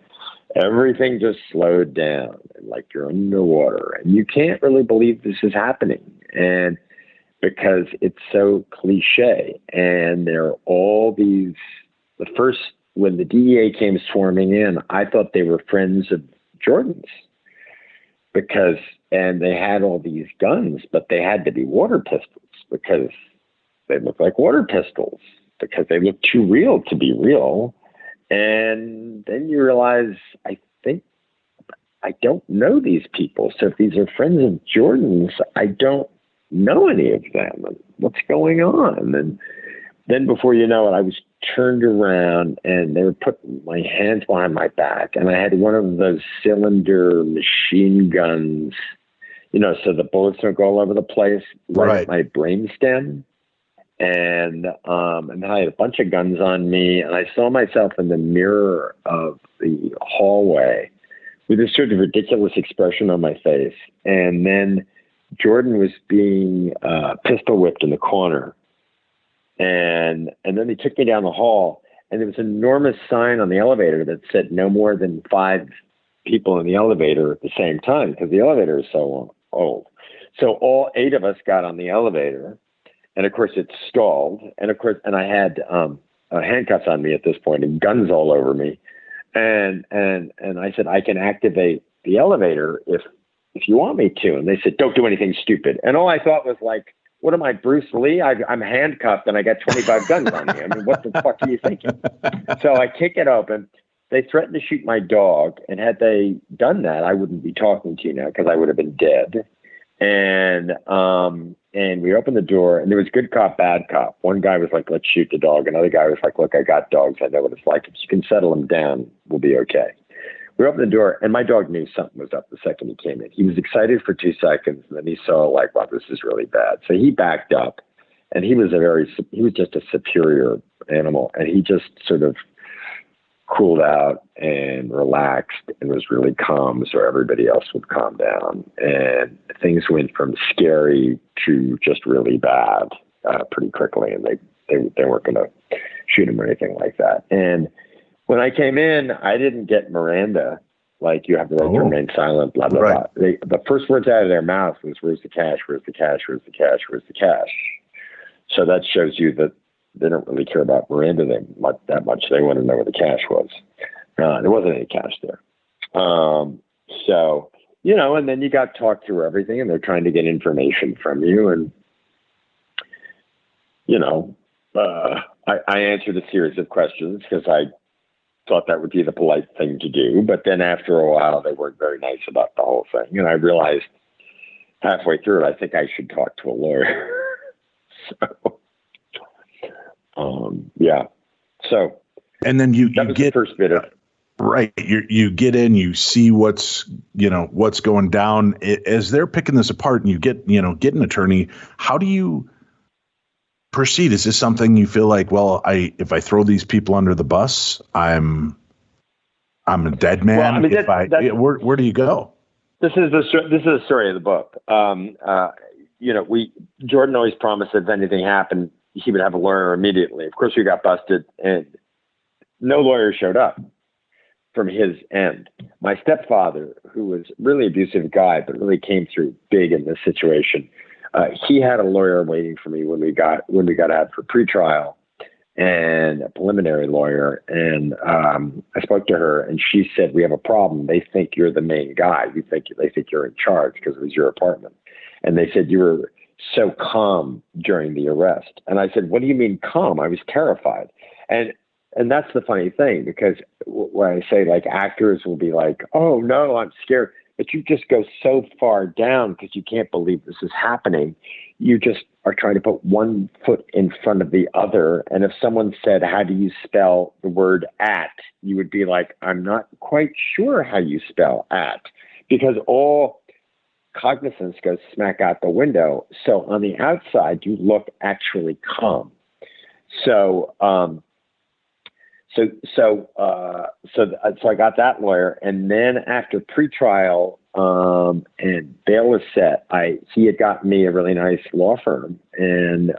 everything just slowed down, and like you're underwater, and you can't really believe this is happening. And because it's so cliche, and there are all these, when the DEA came swarming in, I thought they were friends of Jordan's, and they had all these guns, but they had to be water pistols, because they look like water pistols, because they look too real to be real. And then you realize, I think I don't know these people. So if these are friends of Jordan's, I don't know any of them. And what's going on? And then before you know it, I was turned around, and they were putting my hands behind my back, and I had one of those cylinder machine guns, so the bullets don't go all over the place, right at my brainstem. And then I had a bunch of guns on me, and I saw myself in the mirror of the hallway with this sort of ridiculous expression on my face. And then Jordan was being pistol whipped in the corner. And then they took me down the hall, and there was an enormous sign on the elevator that said no more than 5 people in the elevator at the same time, because the elevator is so old. So all 8 of us got on the elevator, and of course it stalled. And I had handcuffs on me at this point and guns all over me. And I said, I can activate the elevator if you want me to. And they said, don't do anything stupid. And all I thought was like, what am I, Bruce Lee? I'm handcuffed and I got 25 guns on me. I mean, what the fuck are you thinking? So I kick it open. They threatened to shoot my dog. And had they done that, I wouldn't be talking to you now, because I would have been dead. And we opened the door, and there was good cop, bad cop. One guy was like, let's shoot the dog. Another guy was like, look, I got dogs. I know what it's like. If you can settle them down, we'll be okay. We opened the door, and my dog knew something was up the second he came in. He was excited for 2 seconds, and then he saw, like, wow, this is really bad. So he backed up, and he was just a superior animal. And he just sort of cooled out and relaxed and was really calm, so everybody else would calm down. And things went from scary to just really bad pretty quickly. And they weren't going to shoot him or anything like that. And when I came in, I didn't get Miranda, like you have the right to remain silent, blah, blah, blah. The first words out of their mouth was, "Where's the cash? Where's the cash? Where's the cash? Where's the cash?" So that shows you that they don't really care about Miranda that much. They want to know where the cash was. There wasn't any cash there. So, and then you got talked through everything, and they're trying to get information from you. And, I answered a series of questions because I thought that would be the polite thing to do. But then after a while, they weren't very nice about the whole thing. And I realized halfway through it, I think I should talk to a lawyer. So, and then you get the first bit of right. You get in, you see what's going down as they're picking this apart, and you get an attorney. How do you proceed? Is this something you feel like, well, if I throw these people under the bus, I'm a dead man? Well, where do you go? This is the story of the book. Jordan always promised that if anything happened, he would have a lawyer immediately. Of course, we got busted, and no lawyer showed up from his end. My stepfather, who was a really abusive guy, but really came through big in this situation, he had a lawyer waiting for me when we got out for pretrial, and a preliminary lawyer. And I spoke to her, and she said, "We have a problem. They think you're the main guy. They think you're in charge because it was your apartment." And they said, "You were so calm during the arrest." And I said, "What do you mean calm? I was terrified." And that's the funny thing, because when I say, like, actors will be like, "Oh no, I'm scared," but you just go so far down because you can't believe this is happening. You just are trying to put one foot in front of the other. And if someone said, "How do you spell the word at?" you would be like, "I'm not quite sure how you spell at," because all cognizance goes smack out the window. So on the outside, you look actually calm. So I got that lawyer, and then after pretrial and bail was set, he had gotten me a really nice law firm, and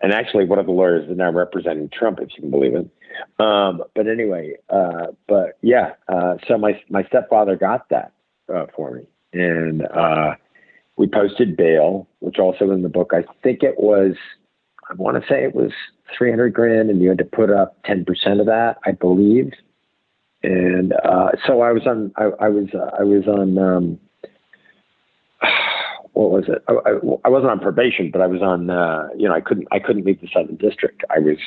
actually one of the lawyers is now representing Trump, if you can believe it. But anyway, so my stepfather got that for me. And we posted bail, which also in the book, I think it was, I want to say it was $300,000, and you had to put up 10% of that, I believe. And so I was on what was it? I wasn't on probation, but I was on. I couldn't leave the Southern District. I was,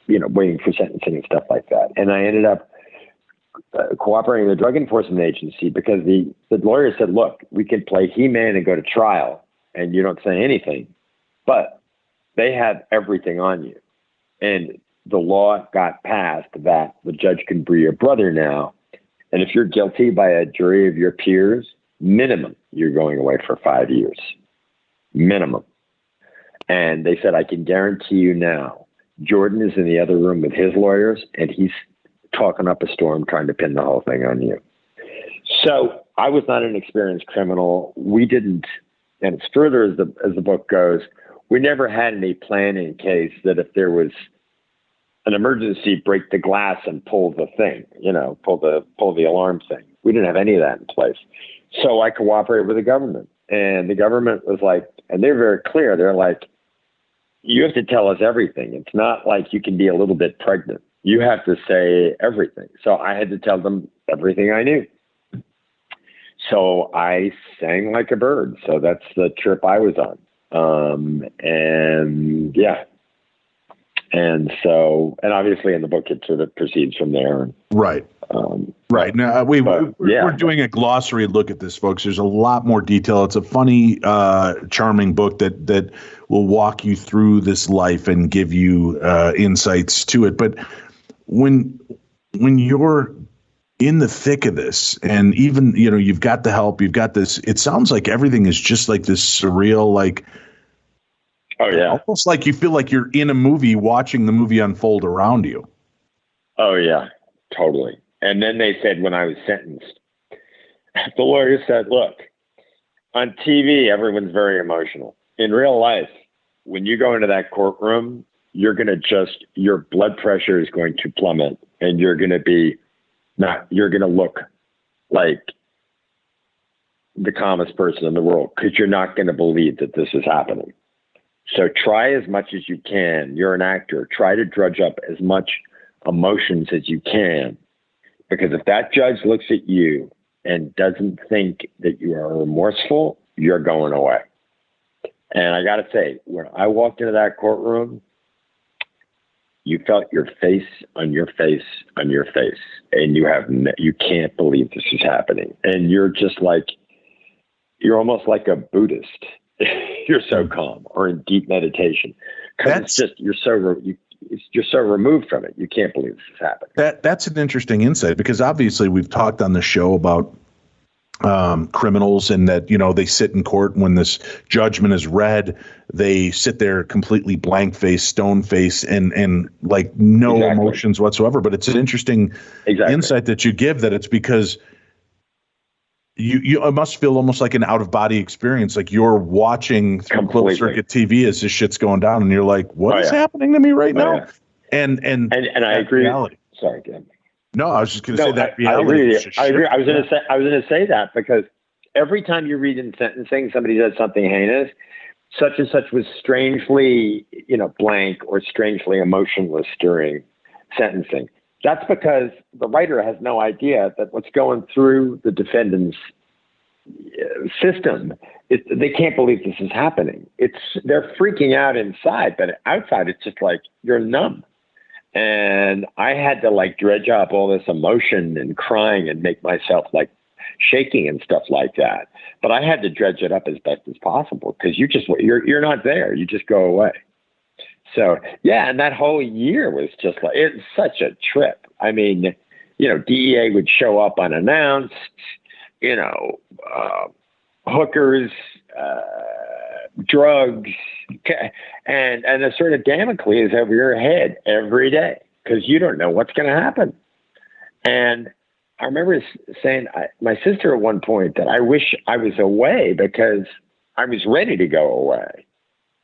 waiting for sentencing and stuff like that. And I ended up cooperating with the Drug Enforcement Agency because the lawyer said, "Look, we can play He-Man and go to trial, and you don't say anything, but they have everything on you." And the law got passed that the judge can be your brother now, and if you're guilty by a jury of your peers, minimum, you're going away for 5 years, minimum. And they said, "I can guarantee you now, Jordan is in the other room with his lawyers, and he's talking up a storm trying to pin the whole thing on you." So I was not an experienced criminal. We didn't, and it's further as the book goes, we never had any plan in case that if there was an emergency, break the glass and pull the thing, pull the alarm thing. We didn't have any of that in place. So I cooperated with the government, and the government was like, and they're very clear. They're like, "You have to tell us everything. It's not like you can be a little bit pregnant. You have to say everything." So I had to tell them everything I knew. So I sang like a bird. So that's the trip I was on. And obviously in the book, it sort of proceeds from there. Right. Right. Now we're doing a glossary look at this, folks. There's a lot more detail. It's a funny, charming book that will walk you through this life and give you insights to it. But when you're in the thick of this, and even, you've got the help, you've got this, it sounds like everything is just like this surreal, like, oh yeah, almost like you feel like you're in a movie watching the movie unfold around you. Oh yeah. totally. And then they said, when I was sentenced, the lawyer said, look, on TV, everyone's very emotional. In real life, when you go into that courtroom, you're going to your blood pressure is going to plummet, and you're going to look like the calmest person in the world, because you're not going to believe that this is happening. So try as much as you can. You're an actor. Try to drudge up as much emotions as you can, because if that judge looks at you and doesn't think that you are remorseful, you're going away. And I got to say, when I walked into that courtroom, you felt your face on your face on your face, and you can't believe this is happening. And you're just like, you're almost like a Buddhist. You're so calm, or in deep meditation, because it's just you're so removed from it. You can't believe this is happening. That's an interesting insight, because obviously we've talked on the show about criminals, and that, they sit in court when this judgment is read, they sit there completely blank face, stone face, and like no emotions whatsoever. But it's an interesting insight that you give, that it's because it must feel almost like an out of body experience. Like you're watching through closed circuit TV as this shit's going down, and you're like, what is happening to me right now? Yeah. And I agree. Reality. Sorry, Dan. No, I was just going to say that reality. I agree. I was going to say that, because every time you read in sentencing, somebody does something heinous, such and such was strangely, blank or strangely emotionless during sentencing. That's because the writer has no idea that what's going through the defendant's system, they can't believe this is happening. They're freaking out inside, but outside it's just like you're numb. And I had to like dredge up all this emotion and crying and make myself like shaking and stuff like that. But I had to dredge it up as best as possible, because you're not there. You just go away. So yeah, and that whole year was just like, it's such a trip. I mean, DEA would show up unannounced, hookers, drugs, and the sort of Damocles over your head every day, because you don't know what's going to happen. And I remember saying, my sister at one point, that I wish I was away, because I was ready to go away.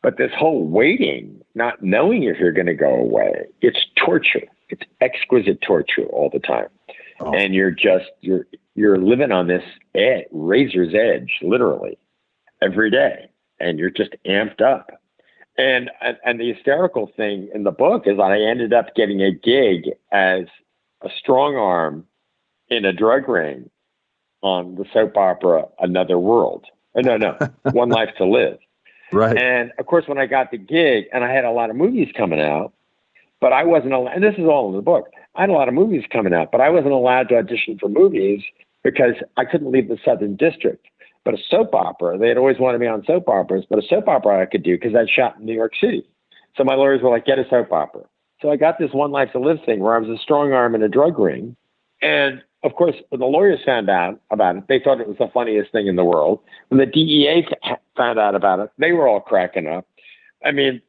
But this whole waiting, not knowing if you're going to go away, it's torture. It's exquisite torture all the time. Oh. And you're living on this razor's edge, literally, every day. And you're just amped up. And the hysterical thing in the book is that I ended up getting a gig as a strong arm in a drug ring on the soap opera Another World. No, One Life to Live. Right. And of course, when I got the gig, and I had a lot of movies coming out, but I wasn't allowed, and this is all in the book, I had a lot of movies coming out, but I wasn't allowed to audition for movies because I couldn't leave the Southern District. But a soap opera, they had always wanted me on soap operas, but a soap opera I could do because I'd shot in New York City. So my lawyers were like, get a soap opera. So I got this One Life to Live thing where I was a strong arm in a drug ring. And of course, when the lawyers found out about it, they thought it was the funniest thing in the world. When the DEA found out about it, they were all cracking up. I mean,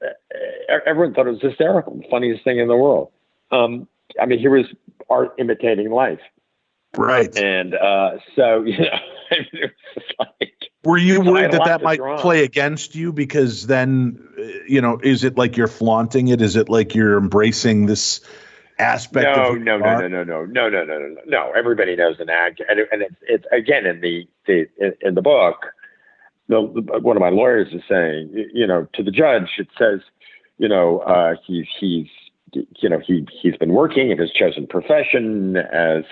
everyone thought it was hysterical, the funniest thing in the world. I mean, here was art imitating life. Right. And so, it was just like, were you worried that might play against you? Because then, is it like you're flaunting it? Is it like you're embracing this aspect of No. Everybody knows an actor, and it's again in the book. One of my lawyers is saying, to the judge, it says, he's been working in his chosen profession as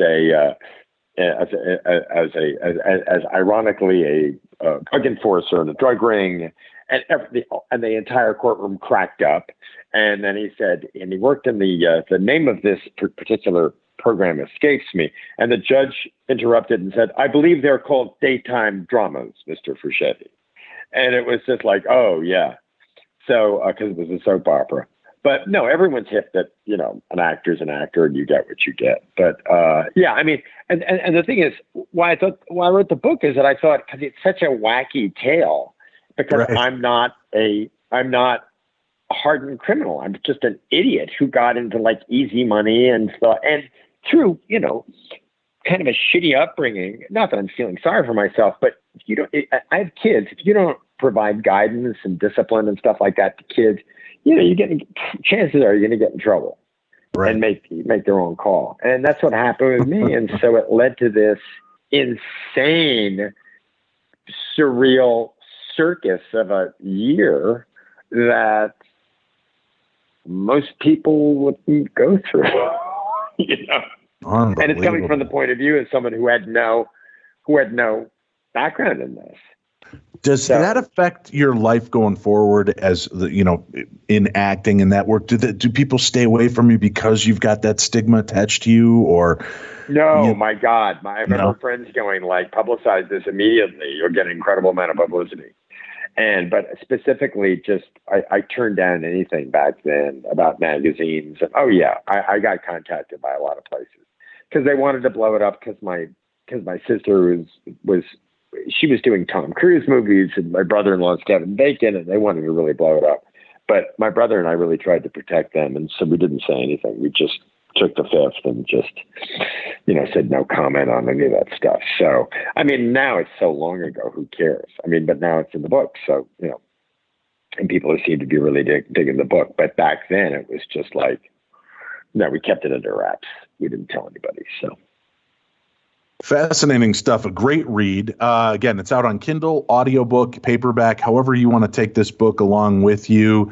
ironically a drug enforcer in a drug ring, and the entire courtroom cracked up. And then he said, and he worked in the name of this particular program escapes me. And the judge interrupted and said, I believe they're called daytime dramas, Mr. Fruschetti. And it was just like, oh yeah. So, cause it was a soap opera, but no, everyone's hip that, an actor's an actor and you get what you get. But, yeah, I mean, and the thing is why I wrote the book is that I thought, cause it's such a wacky tale, because right. I'm not a hardened criminal. I'm just an idiot who got into like easy money and stuff. And through, kind of a shitty upbringing, not that I'm feeling sorry for myself, but if you don't, I have kids, if you don't provide guidance and discipline and stuff like that to kids, chances are you're going to get in trouble. Right. And make their own call. And that's what happened with me. And so it led to this insane, surreal circus of a year that most people wouldn't go through. And it's coming from the point of view of someone who had no background in this. Does that affect your life going forward as in acting and that work? Do people stay away from you because you've got that stigma attached to you, or? No, my God. I remember friends going publicize this immediately. You'll get an incredible amount of publicity. But specifically I turned down anything back then about magazines. I got contacted by a lot of places because they wanted to blow it up because my sister she was doing Tom Cruise movies and my brother-in-law's Kevin Bacon, and they wanted to really blow it up. But my brother and I really tried to protect them. And so we didn't say anything. We just took the fifth and just, said no comment on any of that stuff. So, now it's so long ago, who cares? But now it's in the book. So, and people seem to be really digging the book. But back then it was just no, we kept it under wraps. We didn't tell anybody. So. Fascinating stuff. A great read. Again, it's out on Kindle, audiobook, paperback, however you want to take this book along with you.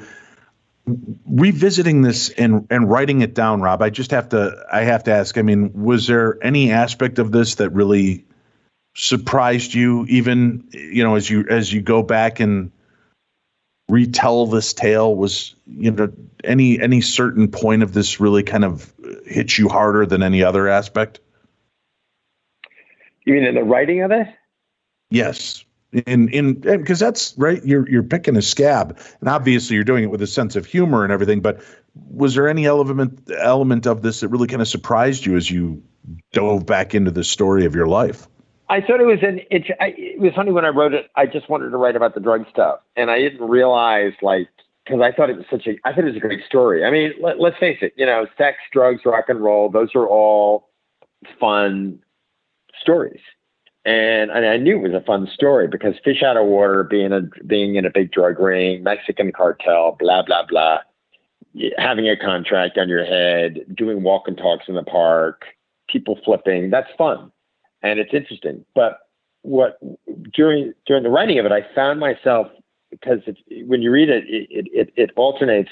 Revisiting this and writing it down, Rob, I have to ask, was there any aspect of this that really surprised you, even, as you go back and retell this tale? Was, any certain point of this really kind of hit you harder than any other aspect? You mean in the writing of it? Yes. Because that's right. You're picking a scab, and obviously you're doing it with a sense of humor and everything. But was there any element of this that really kind of surprised you as you dove back into the story of your life? I thought it was funny when I wrote it. I just wanted to write about the drug stuff, and I didn't realize because I thought it was I thought it was a great story. Let's face it. Sex, drugs, rock and roll. Those are all fun stories. And I knew it was a fun story because fish out of water, being in a big drug ring, Mexican cartel, blah, blah, blah, having a contract on your head, doing walk and talks in the park, people flipping, that's fun. And it's interesting. But during the writing of it, I found myself, because when you read it, it alternates.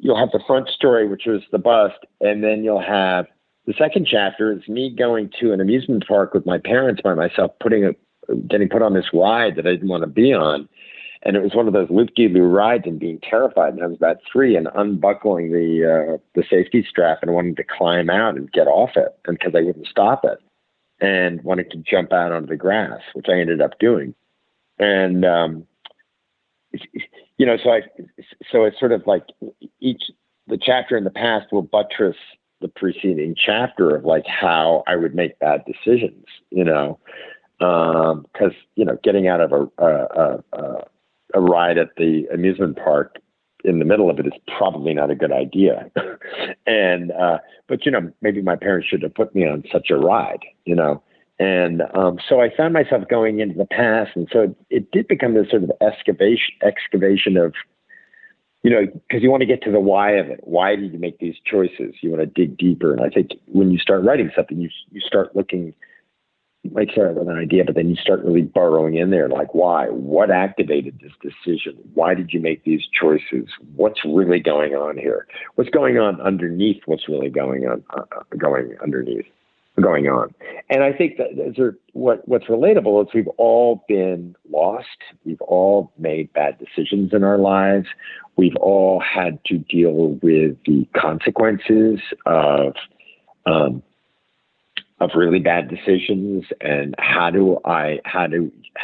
You'll have the front story, which was the bust, and then you'll have the second chapter is me going to an amusement park with my parents by myself, getting put on this ride that I didn't want to be on. And it was one of those loop-de-loo rides and being terrified. And I was about 3 and unbuckling the safety strap and wanting to climb out and get off it, and because I wouldn't stop it, and wanted to jump out onto the grass, which I ended up doing. And, so it's sort of the chapter in the past will buttress the preceding chapter of how I would make bad decisions, because, getting out of a ride at the amusement park in the middle of it is probably not a good idea. But maybe my parents should have put me on such a ride, and so I found myself going into the past. And so it did become this sort of excavation of, because you want to get to the why of it. Why did you make these choices? You want to dig deeper. And I think when you start writing something, you start looking, you might start with an idea, but then you start really burrowing in there, why? What activated this decision? Why did you make these choices? What's really going on here? What's going on underneath? What's really going on? And I think that what's relatable is we've all been lost. We've all made bad decisions in our lives. We've all had to deal with the consequences of really bad decisions. And how do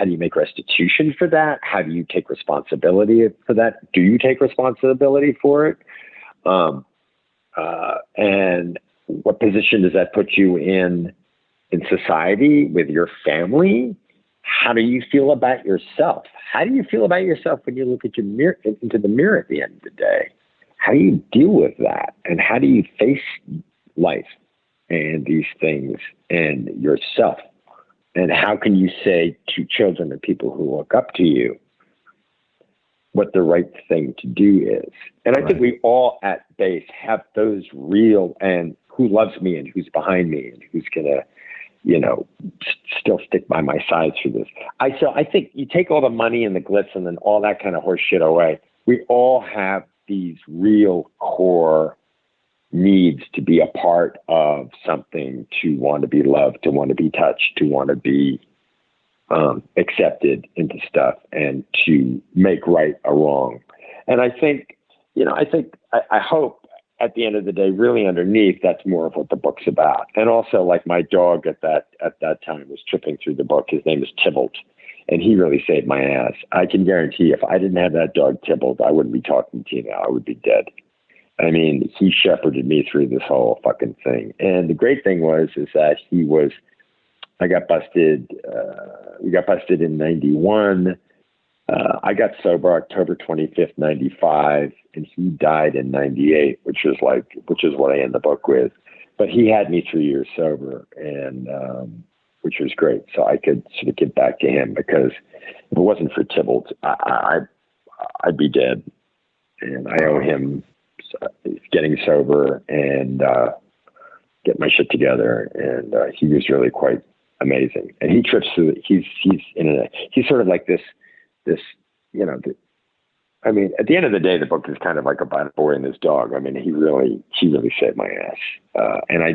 you make restitution for that? How do you take responsibility for that? Do you take responsibility for it? And what position does that put you in society, with your family? How do you feel about yourself? How do you feel about yourself when you look at into the mirror at the end of the day? How do you deal with that? And how do you face life and these things and yourself. And how can you say to children or people who look up to you what the right thing to do is? And I think we all at base have those real, and who loves me and who's behind me and who's going to, still stick by my side through this. I think you take all the money and the glitz and then all that kind of horse shit away. We all have these real core needs to be a part of something, to want to be loved, to want to be touched, to want to be accepted into stuff, and to make right a wrong. And I think, I hope at the end of the day, really underneath, that's more of what the book's about. And also, like, my dog at that time was tripping through the book. His name is Tybalt, and he really saved my ass. I can guarantee if I didn't have that dog Tybalt, I wouldn't be talking to you now. I would be dead. I mean, he shepherded me through this whole fucking thing. And the great thing is that I got busted. We got busted in 91. I got sober October 25th, 95, and he died in 98, which is what I end the book with. But he had me 3 years sober, and which was great. So I could sort of get back to him, because if it wasn't for Tybalt, I'd be dead. And I owe him getting sober and get my shit together. And he was really quite amazing. And he trips through. He's sort of like this. I mean, at the end of the day, the book is kind of like about a boy and his dog. I mean, he really saved my ass. And I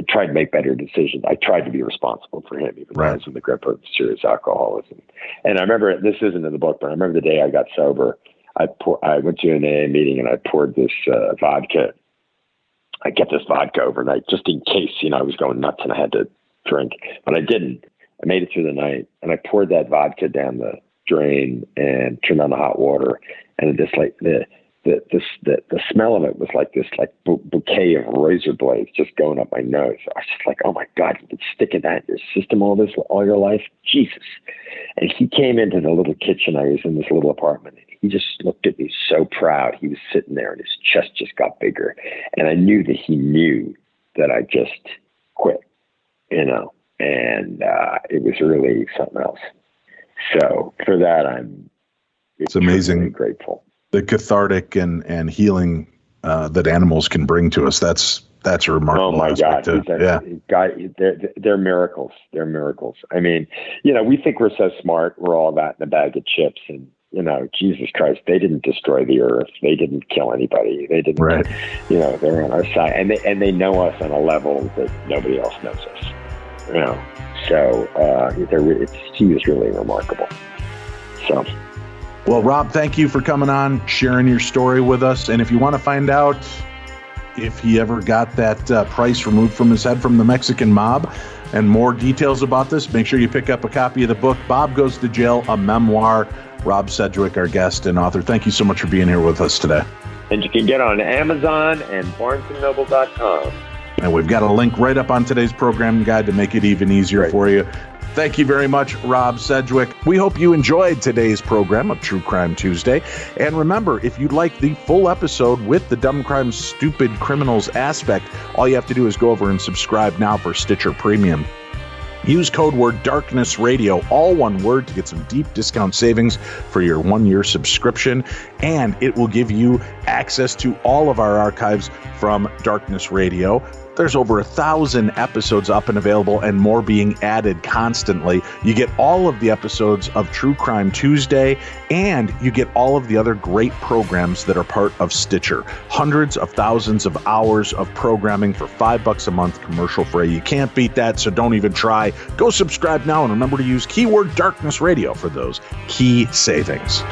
tried to make better decisions. I tried to be responsible for him, even though I was in the grip of serious alcoholism. And I remember, this isn't in the book, but I remember the day I got sober, I went to an AA meeting and I poured this vodka. I kept this vodka overnight just in case, I was going nuts and I had to drink, but I didn't. I made it through the night, and I poured that vodka down the drain and turned on the hot water, and just like the smell of it was like this bouquet of razor blades just going up my nose. I was just like, oh my God, you've been sticking that in your system all your life? Jesus. And he came into the little kitchen. I was in this little apartment. He just looked at me so proud. He was sitting there and his chest just got bigger. And I knew that he knew that I just quit, and it was really something else. So for that, it's amazing, grateful. The cathartic and healing that animals can bring to us. That's a remarkable aspect. Oh my God. They're miracles. They're miracles. I mean, we think we're so smart. We're all that in a bag of chips, and Jesus Christ, they didn't destroy the earth. They didn't kill anybody. They didn't, they're on our side, and they know us on a level that nobody else knows us. So he was really remarkable. So. Well, Rob, thank you for coming on, sharing your story with us. And if you want to find out if he ever got that price removed from his head from the Mexican mob and more details about this, make sure you pick up a copy of the book, Bob Goes to Jail, a memoir. Rob Sedgwick, our guest and author. Thank you so much for being here with us today. And you can get on Amazon and BarnesandNoble.com. And we've got a link right up on today's program guide to make it even easier for you. Thank you very much, Rob Sedgwick. We hope you enjoyed today's program of True Crime Tuesday. And remember, if you'd like the full episode with the Dumb Crime Stupid Criminals aspect, all you have to do is go over and subscribe now for Stitcher Premium. Use code word Darkness Radio, all one word, to get some deep discount savings for your 1-year subscription. And it will give you access to all of our archives from Darkness Radio. There's over 1,000 episodes up and available, and more being added constantly. You get all of the episodes of True Crime Tuesday, and you get all of the other great programs that are part of Stitcher. Hundreds of thousands of hours of programming for $5 a month, commercial free. You can't beat that, so don't even try. Go subscribe now, and remember to use keyword Darkness Radio for those key savings.